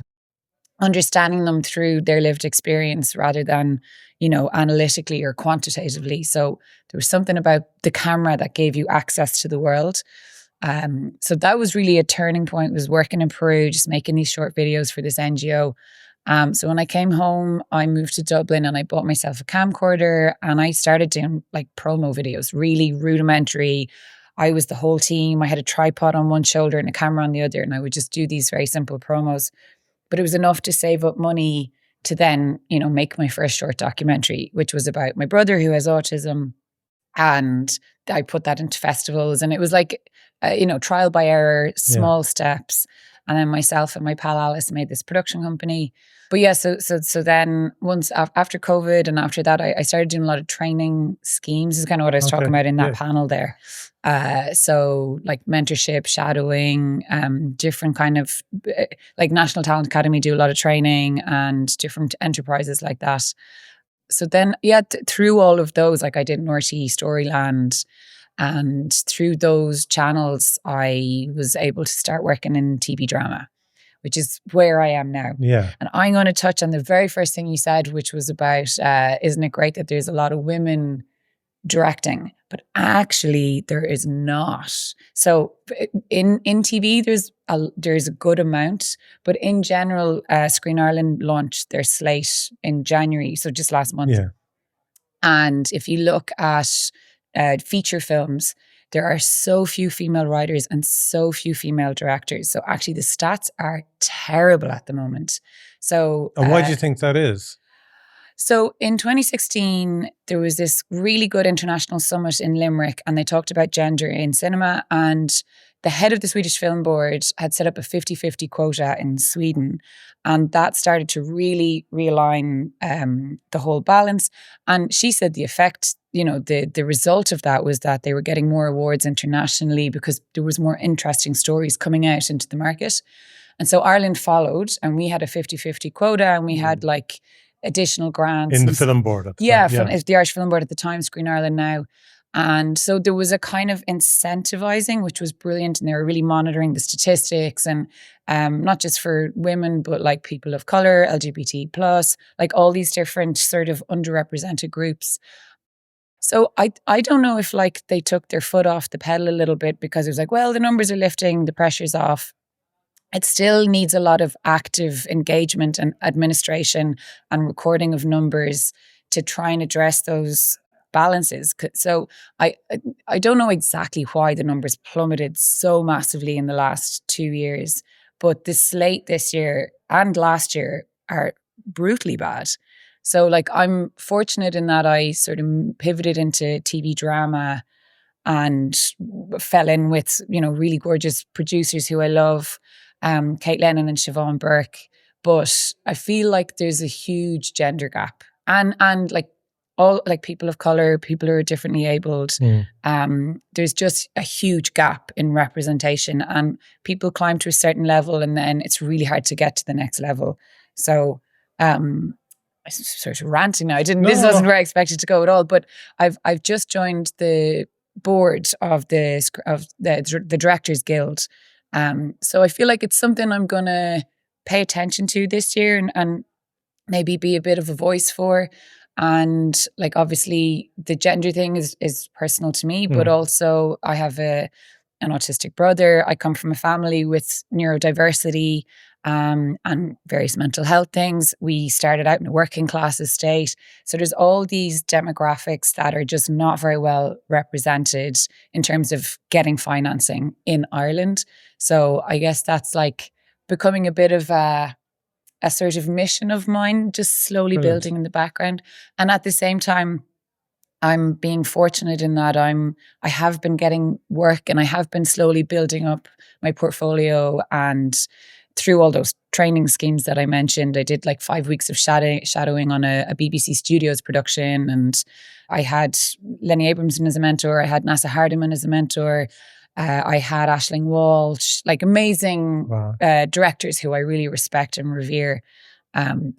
understanding them through their lived experience rather than, analytically or quantitatively. So there was something about the camera that gave you access to the world. So that was really a turning point, was working in Peru, just making these short videos for this NGO. So when I came home, I moved to Dublin and I bought myself a camcorder and I started doing like promo videos, really rudimentary. I was the whole team. I had a tripod on one shoulder and a camera on the other, and I would just do these very simple promos. But it was enough to save up money to then, make my first short documentary, which was about my brother who has autism. And I put that into festivals, and it was like, trial by error, small steps. And then myself and my pal Alice made this production company. But yeah, so then once after COVID and after that, I started doing a lot of training schemes. This is kind of what I was talking about in that panel there. So like mentorship, shadowing, different kind of, like National Talent Academy do a lot of training, and different enterprises like that. So then, through all of those, like I did Norty, Storyland, and through those channels, I was able to start working in TV drama, which is where I am now. Yeah. And I'm going to touch on the very first thing you said, which was about, isn't it great that there's a lot of women directing? But actually, there is not. So in TV, there's a good amount, but in general, Screen Ireland launched their slate in January, so just last month. Yeah. And if you look at feature films, there are so few female writers and so few female directors. So actually the stats are terrible at the moment. So, and why do you think that is? So in 2016, there was this really good international summit in Limerick, and they talked about gender in cinema, and the head of the Swedish Film Board had set up a 50-50 quota in Sweden, and that started to really realign the whole balance. And she said the effect, the result of that was that they were getting more awards internationally because there was more interesting stories coming out into the market. And so Ireland followed, and we had a 50-50 quota, and we had like additional grants. In the film board at the time. from the Irish Film Board at the time, Screen Ireland now. And so there was a kind of incentivizing, which was brilliant. And they were really monitoring the statistics, and not just for women, but like people of color, LGBT+, like all these different sort of underrepresented groups. So I don't know if like they took their foot off the pedal a little bit, because it was like, well, the numbers are lifting, the pressure's off. It still needs a lot of active engagement and administration and recording of numbers to try and address those balances. So I don't know exactly why the numbers plummeted so massively in the last 2 years, but the slate this year and last year are brutally bad. So like I'm fortunate in that I sort of pivoted into TV drama and fell in with, really gorgeous producers who I love, Kate Lennon and Siobhan Burke. But I feel like there's a huge gender gap. And like all like people of color, people who are differently abled. There's just a huge gap in representation, and people climb to a certain level and then it's really hard to get to the next level. So I'm sort of ranting now. This wasn't where I expected to go at all, but I've just joined the board of the Directors Guild. So I feel like it's something I'm gonna pay attention to this year and maybe be a bit of a voice for. And like, obviously the gender thing is personal to me, but also I have an autistic brother. I come from a family with neurodiversity and various mental health things. We started out in a working class estate. So there's all these demographics that are just not very well represented in terms of getting financing in Ireland. So I guess that's like becoming a bit of a sort of mission of mine, just slowly building in the background. And at the same time, I'm being fortunate in that I have been getting work and I have been slowly building up my portfolio. And through all those training schemes that I mentioned, I did like 5 weeks of shadowing on a BBC Studios production. And I had Lenny Abramson as a mentor. I had Nasa Hardiman as a mentor. I had Aisling Walsh, like amazing directors who I really respect and revere.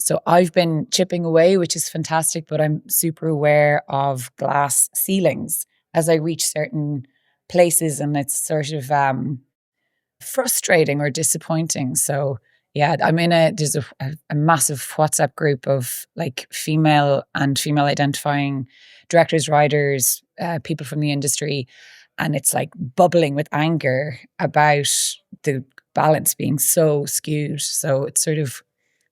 So I've been chipping away, which is fantastic, but I'm super aware of glass ceilings as I reach certain places, and it's sort of frustrating or disappointing. So yeah, there's a massive WhatsApp group of like female and female identifying directors, writers, people from the industry. And it's like bubbling with anger about the balance being so skewed. So it's sort of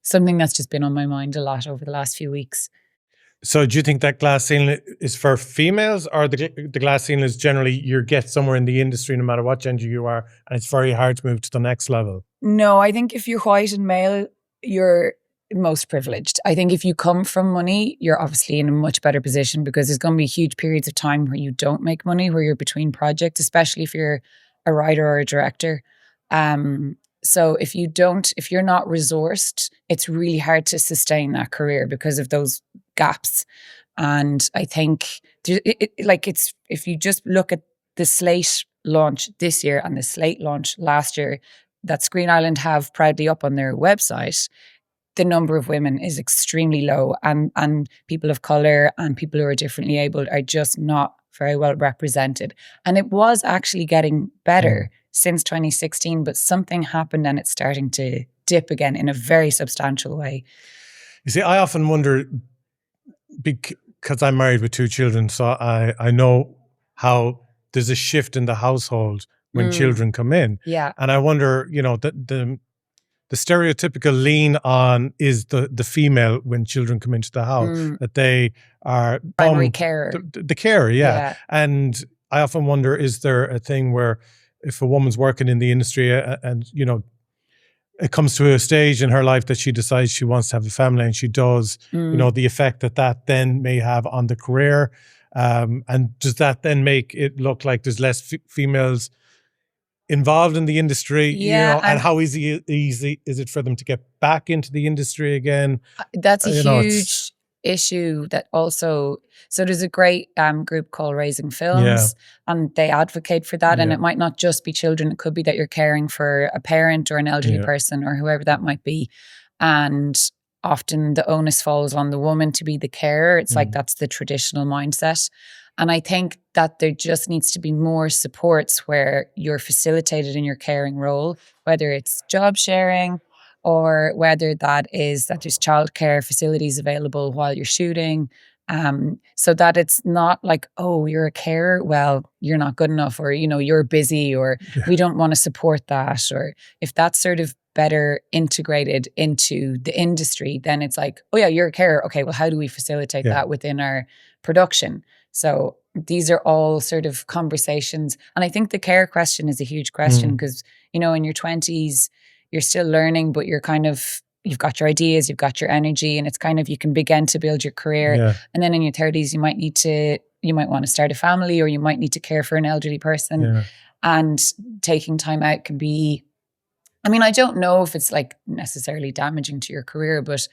something that's just been on my mind a lot over the last few weeks. So do you think that glass ceiling is for females, or the glass ceiling is generally you get somewhere in the industry no matter what gender you are, and it's very hard to move to the next level? No, I think if you're white and male, you're most privileged. I think if you come from money, you're obviously in a much better position, because there's going to be huge periods of time where you don't make money, where you're between projects, especially if you're a writer or a director. So if you're not resourced, it's really hard to sustain that career because of those gaps. And I think if you just look at the Slate launch this year and the Slate launch last year that Screen Ireland have proudly up on their website, the number of women is extremely low, and people of colour and people who are differently abled are just not very well represented. And it was actually getting better since 2016, but something happened and it's starting to dip again in a very substantial way. You see, I often wonder, because I'm married with 2 children, so I know how there's a shift in the household when children come in. Yeah. And I wonder, the stereotypical lean on is the female when children come into the house, that they are primary carer. The carer, yeah. And I often wonder, is there a thing where if a woman's working in the industry and it comes to a stage in her life that she decides she wants to have a family, and she does, the effect that then may have on the career, and does that then make it look like there's less females involved in the industry, and how easy is it for them to get back into the industry again? That's a huge issue. That also, so there's a great group called Raising Films, and they advocate for that. And it might not just be children; it could be that you're caring for a parent or an elderly person or whoever that might be. And often the onus falls on the woman to be the carer. It's like that's the traditional mindset. And I think that there just needs to be more supports where you're facilitated in your caring role, whether it's job sharing or whether that is that there's childcare facilities available while you're shooting, so that it's not like, oh, you're a carer, well, you're not good enough, or, you're busy, or we don't want to support that. Or if that's sort of better integrated into the industry, then it's like, oh yeah, you're a carer. Okay, well, how do we facilitate that within our production? So these are all sort of conversations. And I think the care question is a huge question because, in your 20s, you're still learning, but you've got your ideas, you've got your energy, and it's kind of, you can begin to build your career. Yeah. And then in your 30s, you might want to start a family, or you might need to care for an elderly person. Yeah. And taking time out can be, I don't know if it's like necessarily damaging to your career, but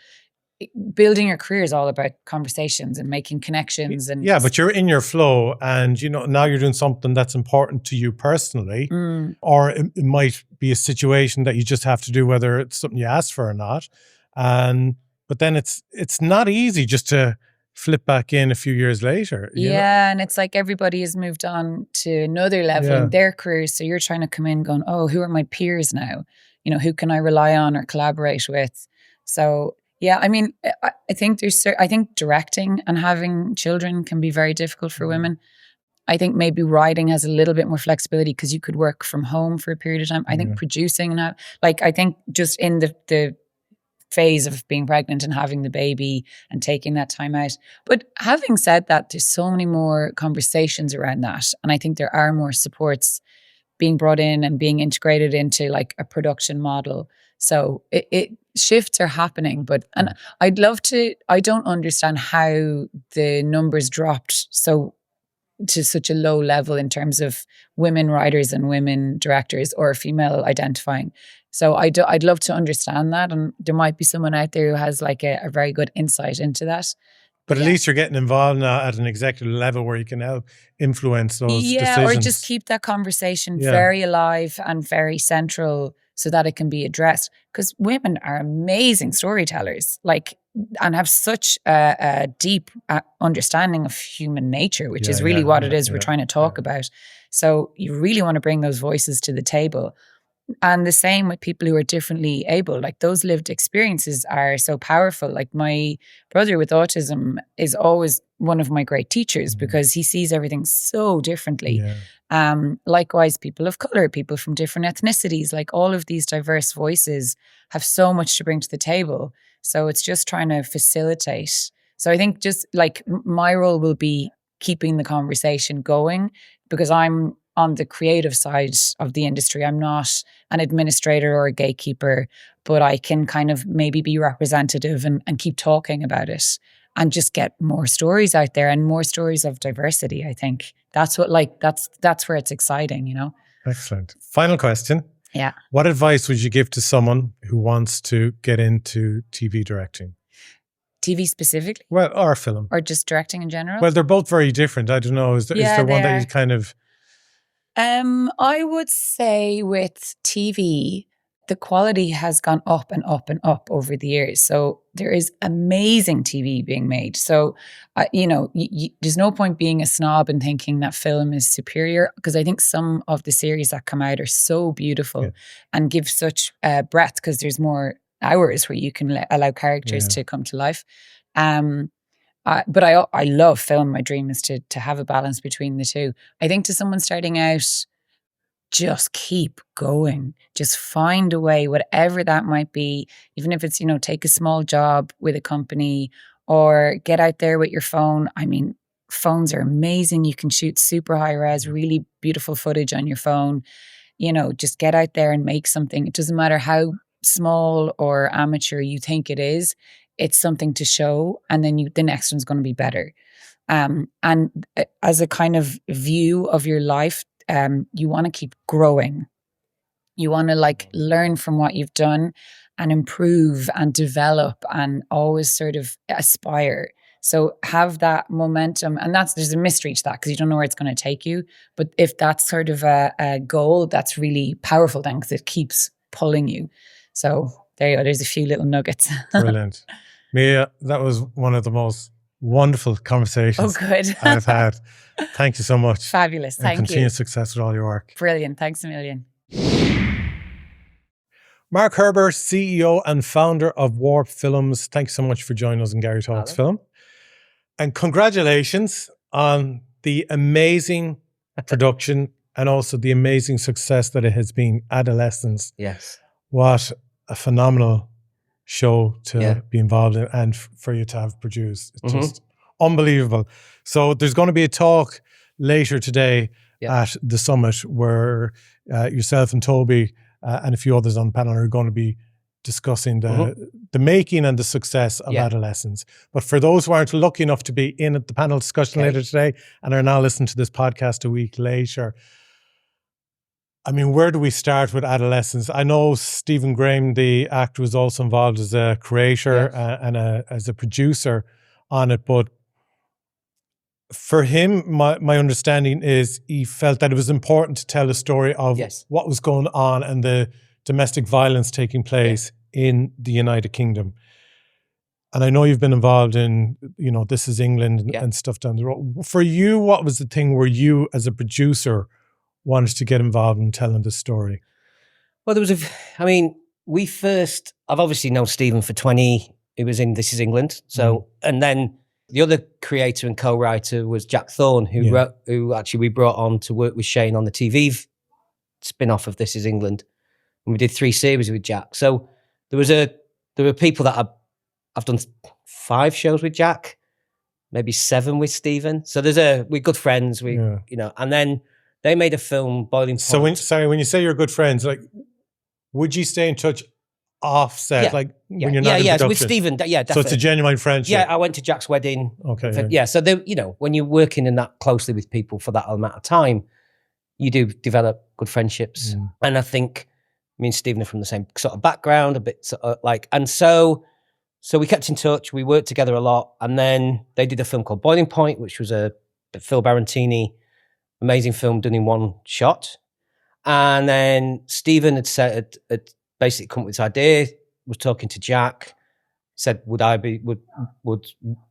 building your career is all about conversations and making connections. And yeah, but you're in your flow, and now you're doing something that's important to you personally, or it might be a situation that you just have to do, whether it's something you asked for or not. But then it's not easy just to flip back in a few years later. And it's like everybody has moved on to another level in their careers. So you're trying to come in going, oh, who are my peers now? Who can I rely on or collaborate with? So yeah, I mean, I think directing and having children can be very difficult for women. I think maybe writing has a little bit more flexibility because you could work from home for a period of time. I think producing and I think just in the phase of being pregnant and having the baby and taking that time out. But having said that, there's so many more conversations around that. And I think there are more supports being brought in and being integrated into like a production model. So shifts are happening, and I don't understand how the numbers dropped to such a low level in terms of women writers and women directors or female identifying. So I'd love to understand that, and there might be someone out there who has like a very good insight into that. But at least you're getting involved now at an executive level where you can help influence those decisions. Or just keep that conversation very alive and very central so that it can be addressed. Because women are amazing storytellers, and have such a deep understanding of human nature, which is really what it is we're trying to talk about. So you really want to bring those voices to the table. And the same with people who are differently able. Like those lived experiences are so powerful. Like my brother with autism is always one of my great teachers because he sees everything so differently. Likewise, people of color, people from different ethnicities, like all of these diverse voices have so much to bring to the table. So it's just trying to facilitate. So I think just like my role will be keeping the conversation going because I'm on the creative side of the industry. I'm not an administrator or a gatekeeper, but I can kind of maybe be representative and keep talking about it and just get more stories out there and more stories of diversity. I think that's that's where it's exciting, Excellent. Final question. Yeah. What advice would you give to someone who wants to get into TV directing? TV specifically? Well, or film. Or just directing in general? Well, they're both very different. I don't know. Is there one that you kind of... I would say with TV, the quality has gone up and up and up over the years. So there is amazing TV being made. So, there's no point being a snob and thinking that film is superior because I think some of the series that come out are so beautiful and give such breadth because there's more hours where you can allow characters to come to life. But I love film. My dream is to have a balance between the two. I think to someone starting out, just keep going. Just find a way, whatever that might be, even if it's, take a small job with a company or get out there with your phone. I mean, phones are amazing. You can shoot super high res, really beautiful footage on your phone. Just get out there and make something. It doesn't matter how small or amateur you think it is. It's something to show, and then the next one's going to be better. And as a kind of view of your life, you want to keep growing. You want to learn from what you've done and improve and develop and always sort of aspire. So have that momentum, and there's a mystery to that because you don't know where it's going to take you. But if that's sort of a goal, that's really powerful then because it keeps pulling you. So there you go. There's a few little nuggets. Brilliant. Mia, that was one of the most wonderful conversations I've had. Thank you so much. Fabulous. Thank you. And continued success with all your work. Brilliant. Thanks a million. Mark Herbert, CEO and founder of Warp Films. Thanks so much for joining us in Garry Talks Film. And congratulations on the amazing production and also the amazing success that it has been. Adolescence. Yes. What a phenomenal show to be involved in and for you to have produced. It's just unbelievable. So there's going to be a talk later today at the summit where yourself and Toby and a few others on the panel are going to be discussing the making and the success of Adolescence. But for those who aren't lucky enough to be in at the panel discussion later today and are now listening to this podcast a week later, I mean, where do we start with Adolescence? I know Stephen Graham, the actor, was also involved as a creator and as a producer on it. But for him, my understanding is he felt that it was important to tell a story of what was going on and the domestic violence taking place in the United Kingdom. And I know you've been involved in, This Is England and stuff down the road. For you, what was the thing where you, as a producer, wanted to get involved in telling the story? Well, I've obviously known Stephen for 20, he was in This Is England. So, and then the other creator and co-writer was Jack Thorne, who actually we brought on to work with Shane on the TV spin-off of This Is England. And we did 3 series with Jack. So there were people that I've done 5 shows with Jack, maybe 7 with Stephen. So we're good friends, and then they made a film, Boiling Point. So when you say you're good friends, like, would you stay in touch off set, when you're not in production? With Stephen, definitely. So it's a genuine friendship. Yeah, I went to Jack's wedding. Okay. So when you're working in that closely with people for that amount of time, you do develop good friendships. And I think me and Stephen are from the same sort of background, a bit sort of and so we kept in touch. We worked together a lot, and then they did a film called Boiling Point, which was a Phil Barantini amazing film done in one shot. And then Stephen had basically come up with this idea, was talking to Jack, said, would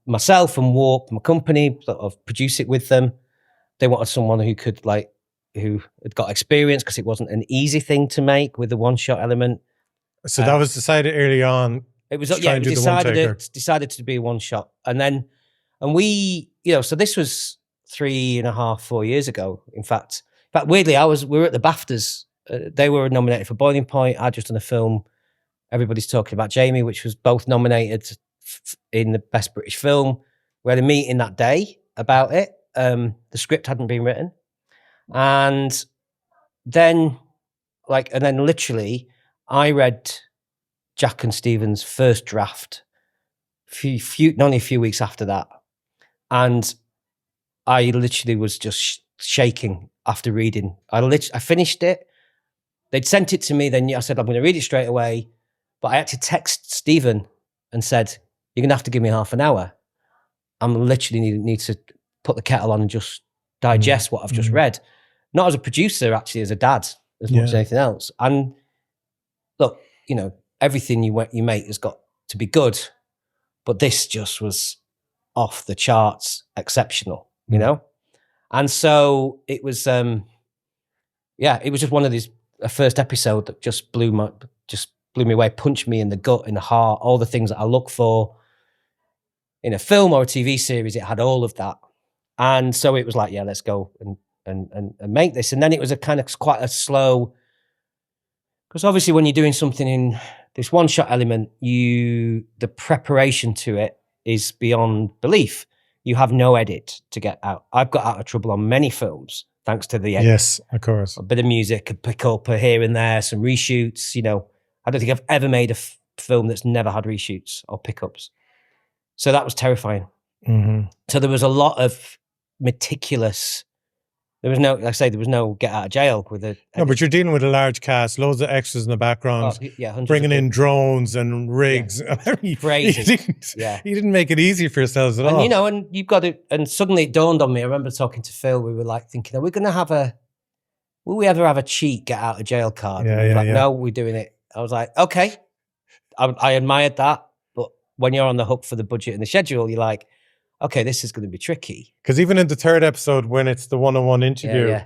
myself and Warp, my company, sort of produce it with them? They wanted someone who could who had got experience, because it wasn't an easy thing to make with the one shot element. So that was decided early on. It was decided to be a one shot. And we, so this was 3.5, 4 years ago. In fact, weirdly, we were at the BAFTAs. They were nominated for Boiling Point. I'd just done a film, Everybody's Talking About Jamie, which was both nominated in the Best British Film. We had a meeting that day about it. The script hadn't been written. And then literally, I read Jack and Stephen's first draft only a few weeks after that. And I literally was just shaking after reading. I finished it. They'd sent it to me. Then I said, I'm going to read it straight away. But I had to text Stephen and said, you're going to have to give me half an hour. I'm literally need to put the kettle on and just digest what I've just read. Not as a producer, actually, as a dad, as much as anything else. And look, everything you make has got to be good. But this just was off the charts, exceptional, And so it was, it was just one of these, a first episode that just blew me away, punched me in the gut, in the heart, all the things that I look for in a film or a TV series. It had all of that. And so it was like, let's go and make this. And then it was a kind of quite a slow, because obviously when you're doing something in this one shot element, the preparation to it is beyond belief. You have no edit to get out. I've got out of trouble on many films thanks to the edit. Yes, of course. A bit of music, a pick up here and there, some reshoots. I don't think I've ever made a film that's never had reshoots or pickups. So that was terrifying. Mm-hmm. So there was a lot of meticulous. There was no, like I say, there was no get out of jail with it. No, but you're dealing with a large cast, loads of extras in the background, bringing in drones and rigs. Yeah. Crazy. You didn't make it easy for yourselves at all. And you've got to, and suddenly it dawned on me. I remember talking to Phil, we were thinking, will we ever have a cheat get out of jail card? No, we're doing it. I was like, okay. I admired that. But when you're on the hook for the budget and the schedule, you're like, okay, this is going to be tricky. Because even in the third episode, when it's the one-on-one interview,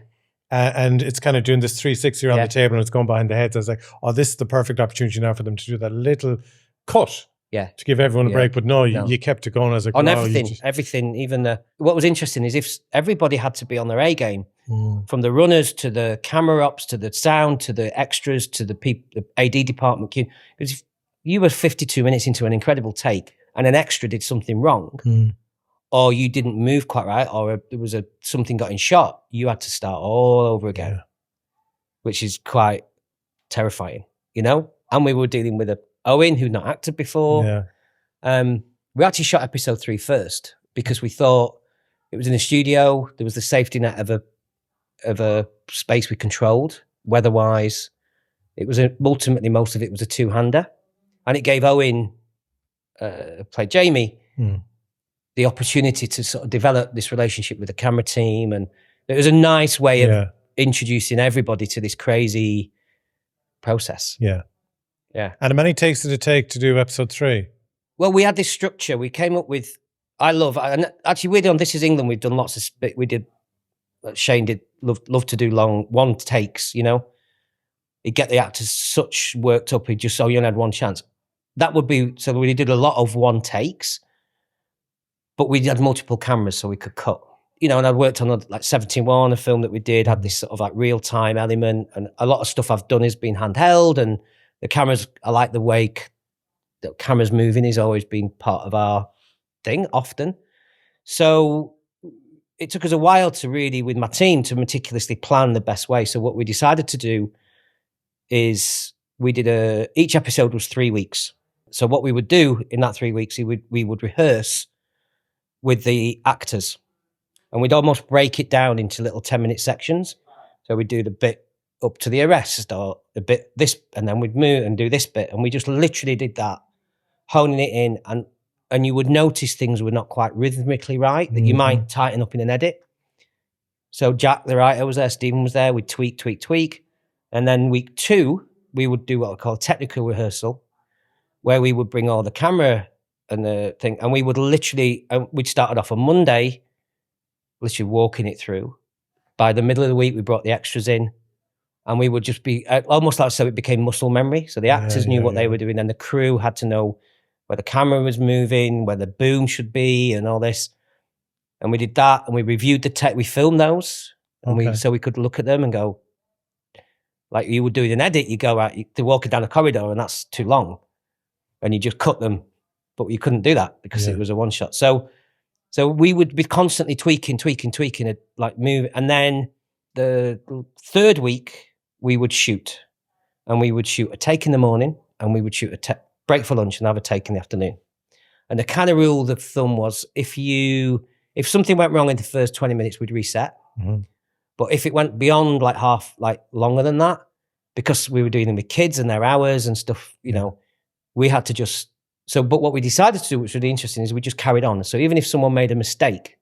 and it's kind of doing this 360 around the table and it's going behind the heads, I was like, oh, this is the perfect opportunity now for them to do that little cut to give everyone a break. But no, you kept it going. As on everything, even what was interesting is if everybody had to be on their A game, from the runners to the camera ops to the sound to the extras to the AD department. Because if you were 52 minutes into an incredible take and an extra did something wrong, or you didn't move quite right, or there was something got in shot, you had to start all over again, which is quite terrifying, And we were dealing with Owen, who'd not acted before. We actually shot episode 3 first because we thought it was in a studio. There was the safety net of a space we controlled. weather-wise. It was ultimately, most of it was a two-hander. And it gave Owen, played Jamie, the opportunity to sort of develop this relationship with the camera team. And it was a nice way of introducing everybody to this crazy process. Yeah. Yeah. And how many takes did it take to do episode 3? Well, we had this structure. We came up with, and actually we'd done This Is England, we've done lots of, Shane did love to do long one takes, you know. He'd get the actors such worked up, he'd just, you only had one chance. That would be, so we did a lot of one takes, but we had multiple cameras so we could cut. You know, and I'd worked on like 71, a film that we did, had this sort of like real-time element, and a lot of stuff I've done has been handheld, and the cameras, I like the way the cameras moving has always been part of our thing, often. So it took us a while to really, with my team, to meticulously plan the best way. So what we decided to do is we did each episode was 3 weeks. So what we would do in that 3 weeks, we would rehearse with the actors, and we'd almost break it down into little 10-minute sections. So we'd do the bit up to the arrest, or a bit this, and then we'd move and do this bit. And we just literally did that, honing it in, and you would notice things were not quite rhythmically right, that you might tighten up in an edit. So Jack, the writer, was there, Stephen was there, we'd tweak. And then week 2, we would do what we call a technical rehearsal, where we would bring all the camera and the thing, and we would literally, we'd started off on Monday, literally walking it through. By the middle of the week, we brought the extras in, and we would just be almost like, so it became muscle memory. So the actors knew what they were doing, and the crew had to know where the camera was moving, where the boom should be, and all this. And we did that, and we reviewed the tech. We filmed those, and so we could look at them and go, like you would do in an edit, you go out, they're walking down a corridor, and that's too long, and you just cut them, but you couldn't do that because it was a one shot. So we would be constantly tweaking it, like move. And then the 3rd week we would shoot, and we would shoot a take in the morning, and we would shoot a break for lunch and have a take in the afternoon. And the kind of rule of thumb was if something went wrong in the first 20 minutes, we'd reset. But if it went beyond longer than that, because we were doing them with kids and their hours and stuff, you know, we had to just, but what we decided to do, which was really interesting, is we just carried on. So even if someone made a mistake,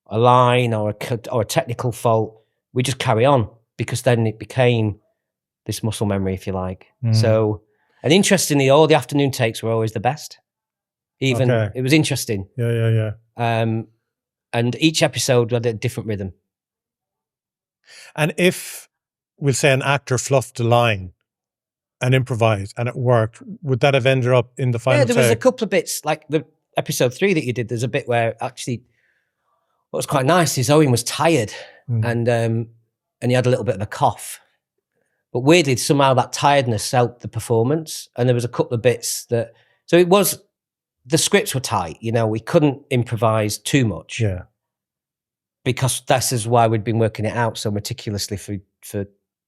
a line or a technical fault, we just carry on, because then it became this muscle memory, if you like. So, and interestingly, all the afternoon takes were always the best. It was interesting. Yeah. And each episode had a different rhythm. And if, we'll say, an actor fluffed a line and improvised and it worked, would that have ended up in the final take? Yeah, there was a couple of bits, like the episode 3 that you did, there's a bit where actually what was quite nice is Owen was tired and he had a little bit of a cough. But weirdly, somehow that tiredness helped the performance. And there was a couple of bits that, so it was, the scripts were tight, you know, we couldn't improvise too much. Yeah. Because this is why we'd been working it out so meticulously for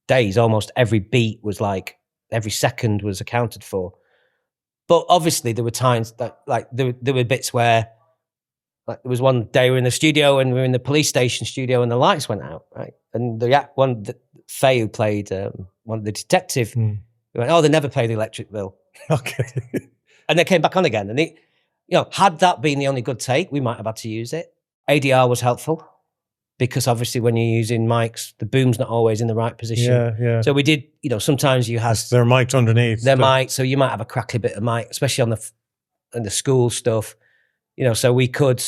days. Almost every beat was like, every second was accounted for. But obviously there were times that, like, there were bits where, like, there was one day we were in the studio and we were in the police station studio and the lights went out, right? And Faye, who played one of the detective, he went, "Oh, they never play the electric bill." Okay. And they came back on again. And you know, had that been the only good take, we might have had to use it. ADR was helpful, because obviously when you're using mics, the boom's not always in the right position. Yeah. So we did, you know, sometimes you have... They're mic'd underneath. They're mic'd, so you might have a crackly bit of mic, especially on the school stuff, you know, so we could,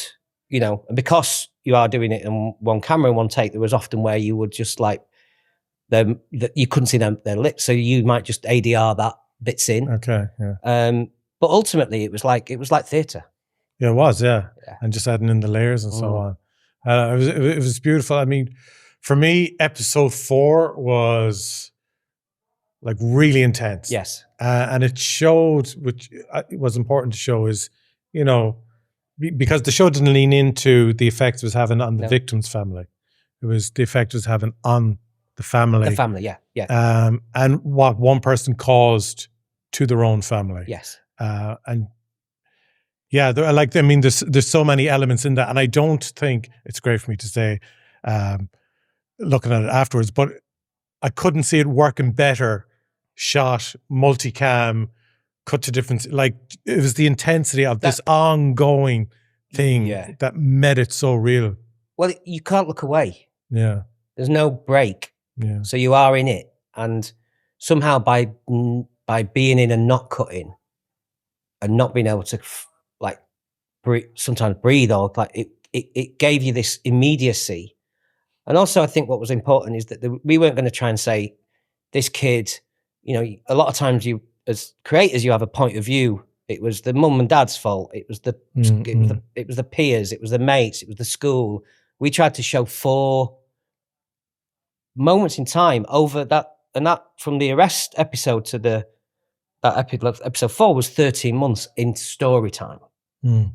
you know, and because you are doing it in one camera, one take, there was often where you would just like, you couldn't see their lips, so you might just ADR that bits in. Okay, yeah. But ultimately it was like theatre. Yeah, it was, yeah. And just adding in the layers and so on. It was beautiful. I mean, for me, episode 4 was like really intense. Yes. And it showed, which was important to show, is, you know, because the show didn't lean into the effect it was having on the victim's family. It was the effect it was having on the family. The family, yeah. And what one person caused to their own family. Yes. And yeah, there's so many elements in that. And I don't think, it's great for me to say, looking at it afterwards, but I couldn't see it working better, shot, multicam, cut to different, like it was the intensity of this ongoing thing that made it so real. Well, you can't look away. Yeah. There's no break. Yeah. So you are in it. And somehow by being in and not cutting and not being able to like sometimes breathe, or like it gave you this immediacy. And also I think what was important is that we weren't going to try and say this kid, you know, a lot of times you as creators, you have a point of view. It was the mum and dad's fault. It was the peers. It was the mates. It was the school. We tried to show 4 moments in time over that, and that from the arrest episode to that episode 4 was 13 months in story time.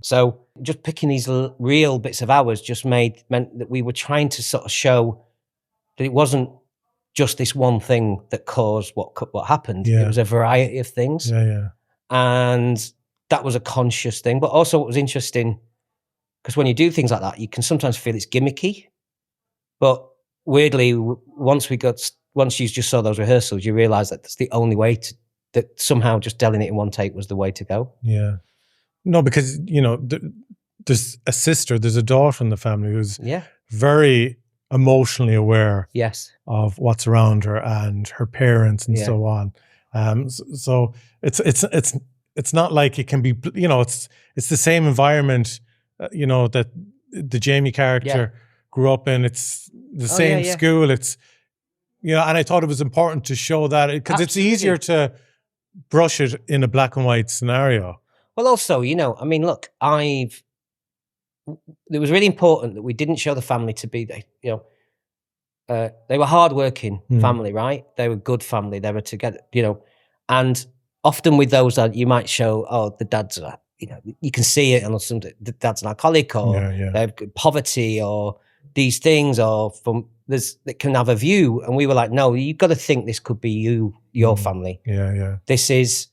So just picking these real bits of ours just meant that we were trying to sort of show that it wasn't just this one thing that caused what happened. It was a variety of things. And that was a conscious thing. But also what was interesting, because when you do things like that, you can sometimes feel it's gimmicky. But weirdly, once you just saw those rehearsals, you realise that that's the only way that somehow just telling it in one take was the way to go. Yeah. No, because, you know, there's a sister, there's a daughter in the family who's very emotionally aware of what's around her and her parents and so on. So it's not like it can be, you know, it's the same environment, you know, that the Jamie character grew up in. It's the same school. It's, you know, and I thought it was important to show that because it's easier to brush it in a black and white scenario. Well, also, you know, I mean, look, it was really important that we didn't show the family to be, you know, they were hardworking family, right? They were good family. They were together, you know, and often with those that you might show, oh, the dad's, you know, you can see it, and the dad's an alcoholic, or they have poverty, or these things, or that can have a view. And we were like, no, you've got to think this could be your family. This is.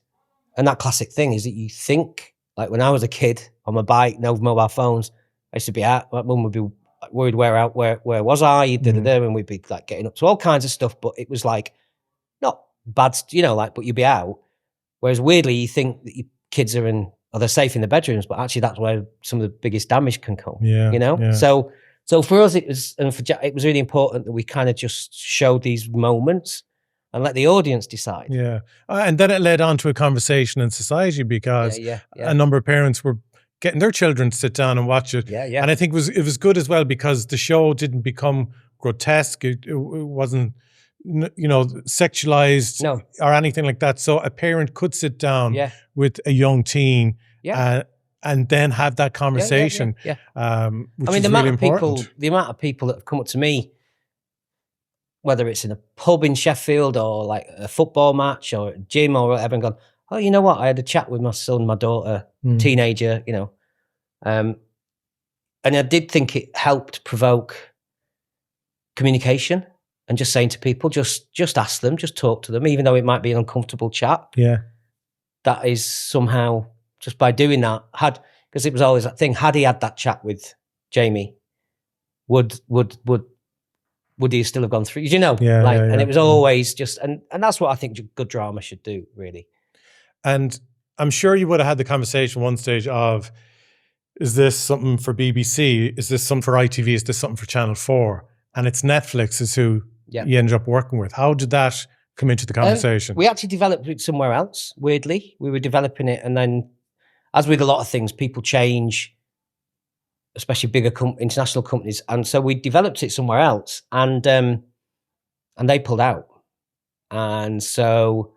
And that classic thing is that you think, like when I was a kid on my bike, no mobile phones, I used to be out, my mum would be worried where was I, and we'd be like getting up to all kinds of stuff, but it was like, not bad, you know, like, but you'd be out. Whereas weirdly, you think that your kids they're safe in the bedrooms, but actually that's where some of the biggest damage can come, you know? Yeah. So for us, it was really important that we kind of just showed these moments and let the audience decide. Yeah. And then it led on to a conversation in society because a number of parents were getting their children to sit down and watch it. And I think it was good as well because the show didn't become grotesque. It wasn't, you know, sexualized or anything like that. So a parent could sit down with a young teen and then have that conversation. Which I mean, is really important. The amount of people that have come up to me, whether it's in a pub in Sheffield or like a football match or a gym or whatever, and gone, oh, you know what? I had a chat with my son, my daughter, teenager, you know. And I did think it helped provoke communication and just saying to people, just ask them, just talk to them, even though it might be an uncomfortable chat. Yeah. That is somehow, just by doing that, because it was always that thing, had he had that chat with Jamie, would he still have gone through? You know, and it was always just, and that's what I think good drama should do, really. And I'm sure you would have had the conversation one stage of, is this something for BBC? Is this something for ITV? Is this something for Channel 4? And it's Netflix is who you ended up working with. How did that come into the conversation? We actually developed it somewhere else, weirdly. We were developing it, and then, as with a lot of things, people change, especially bigger international companies. And so we developed it somewhere else, and they pulled out. And so,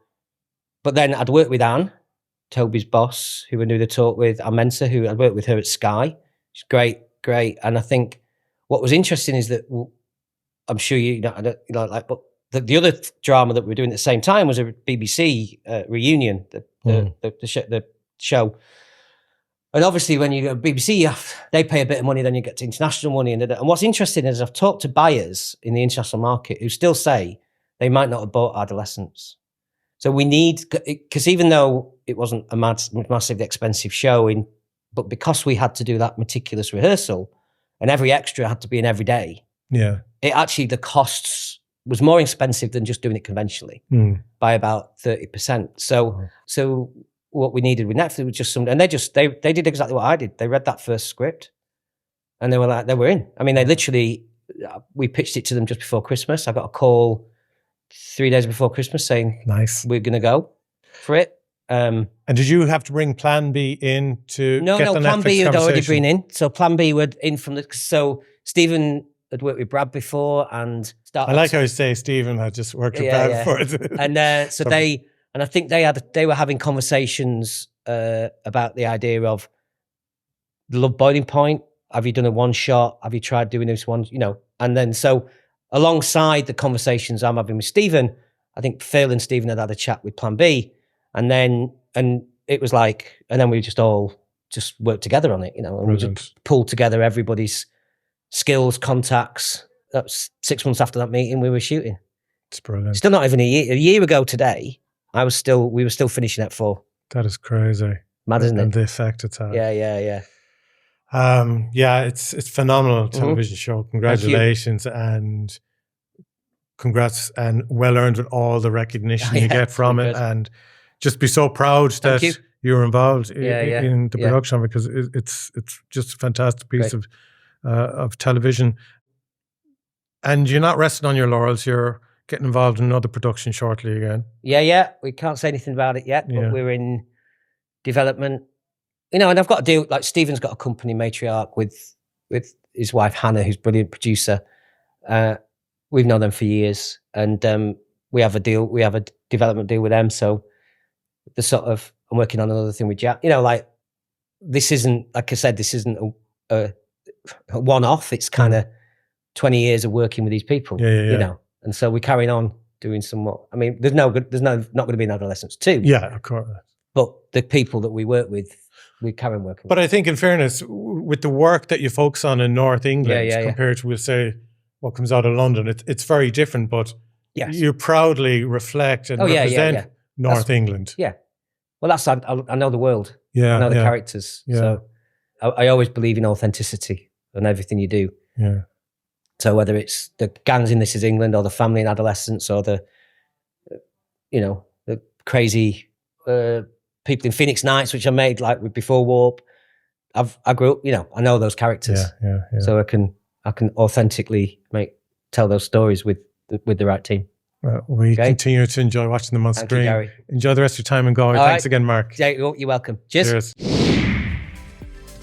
but then I'd worked with Anne, Toby's boss, who I knew the talk with, our mentor, who I'd worked with her at Sky. She's great. And I think what was interesting is that, I'm sure but the other drama that we were doing at the same time was a BBC reunion, the show. And obviously, when you go to BBC, they pay a bit of money, then you get to international money. And what's interesting is I've talked to buyers in the international market who still say they might not have bought Adolescence. So we need, because even though it wasn't a massively expensive show, but because we had to do that meticulous rehearsal and every extra had to be in every day, it actually, the costs was more expensive than just doing it conventionally by about 30%. So what we needed with Netflix was just and they did exactly what I did. They read that first script and they were in. I mean, they literally, we pitched it to them just before Christmas. I got a call 3 days before Christmas saying, nice, we're going to go for it. And did you have to bring Plan B in to No, get the Plan Netflix B had already conversation? been in. So Plan B were in from so Stephen had worked with Brad before and started. I like how you say Stephen had just worked with Brad before. And I think they were having conversations about the idea of the Love Boiling Point. Have you done a one shot? Have you tried doing this one? You know, and then so alongside the conversations I'm having with Stephen, I think Phil and Stephen had a chat with Plan B, and it was like, and then we just all just worked together on it, you know, and we just pulled together everybody's skills, contacts. That's 6 months after that meeting we were shooting. It's brilliant. Still not even a year ago today. We were still finishing at 4. That is crazy. Mad, isn't it? And the effect it's had. Yeah. It's phenomenal television show. Congratulations and congrats and well earned with all the recognition you get from it, and just be so proud that you were involved in the production because it's just a fantastic piece of television. And you're not resting on your laurels. You're getting involved in another production shortly again. Yeah. We can't say anything about it yet, but we're in development. You know, and I've got to deal, like Stephen's got a company, Matriarch, with his wife, Hannah, who's a brilliant producer. We've known them for years, and we have a development deal with them. So I'm working on another thing with Jack. You know, like this isn't, like I said, this isn't a one-off. It's kind of 20 years of working with these people, you know. And so we're carrying on doing some more. I mean, there's not going to be an Adolescence 2. Yeah, of course. But the people that we work with, we carry on working with. But I think in fairness, with the work that you focus on in North England compared to, we'll say, what comes out of London, it's very different, but you proudly reflect and represent North England. Yeah. Well, I know the world. Yeah. I know the characters. Yeah. So I always believe in authenticity in everything you do. Yeah. So whether it's the gangs in This Is England or the family in Adolescence or the crazy people in Phoenix Nights, which I made like before Warp, I grew up, you know, I know those characters. Yeah. So I can authentically tell those stories with the right team. Well, we continue to enjoy watching them on screen. Thank you, Garry. Enjoy the rest of your time in Galway. Thanks again, Mark. Yeah, you're welcome. Cheers.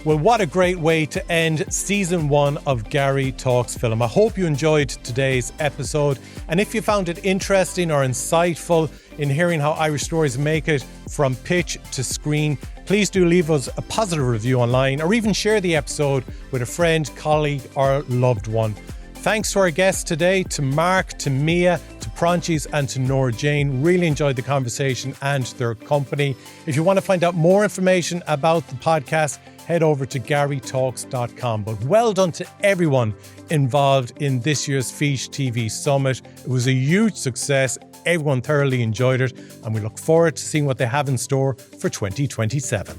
Well, what a great way to end season 1 of Garry Talks Film. I hope you enjoyed today's episode. And if you found it interesting or insightful in hearing how Irish stories make it from pitch to screen, please do leave us a positive review online or even share the episode with a friend, colleague, or loved one. Thanks to our guests today, to Mark, to Mia, to Proinsias, and to Nora-Jane. Really enjoyed the conversation and their company. If you want to find out more information about the podcast, head over to GarryTalks.com. But well done to everyone involved in this year's FÍS TV Summit. It was a huge success. Everyone thoroughly enjoyed it, and we look forward to seeing what they have in store for 2027.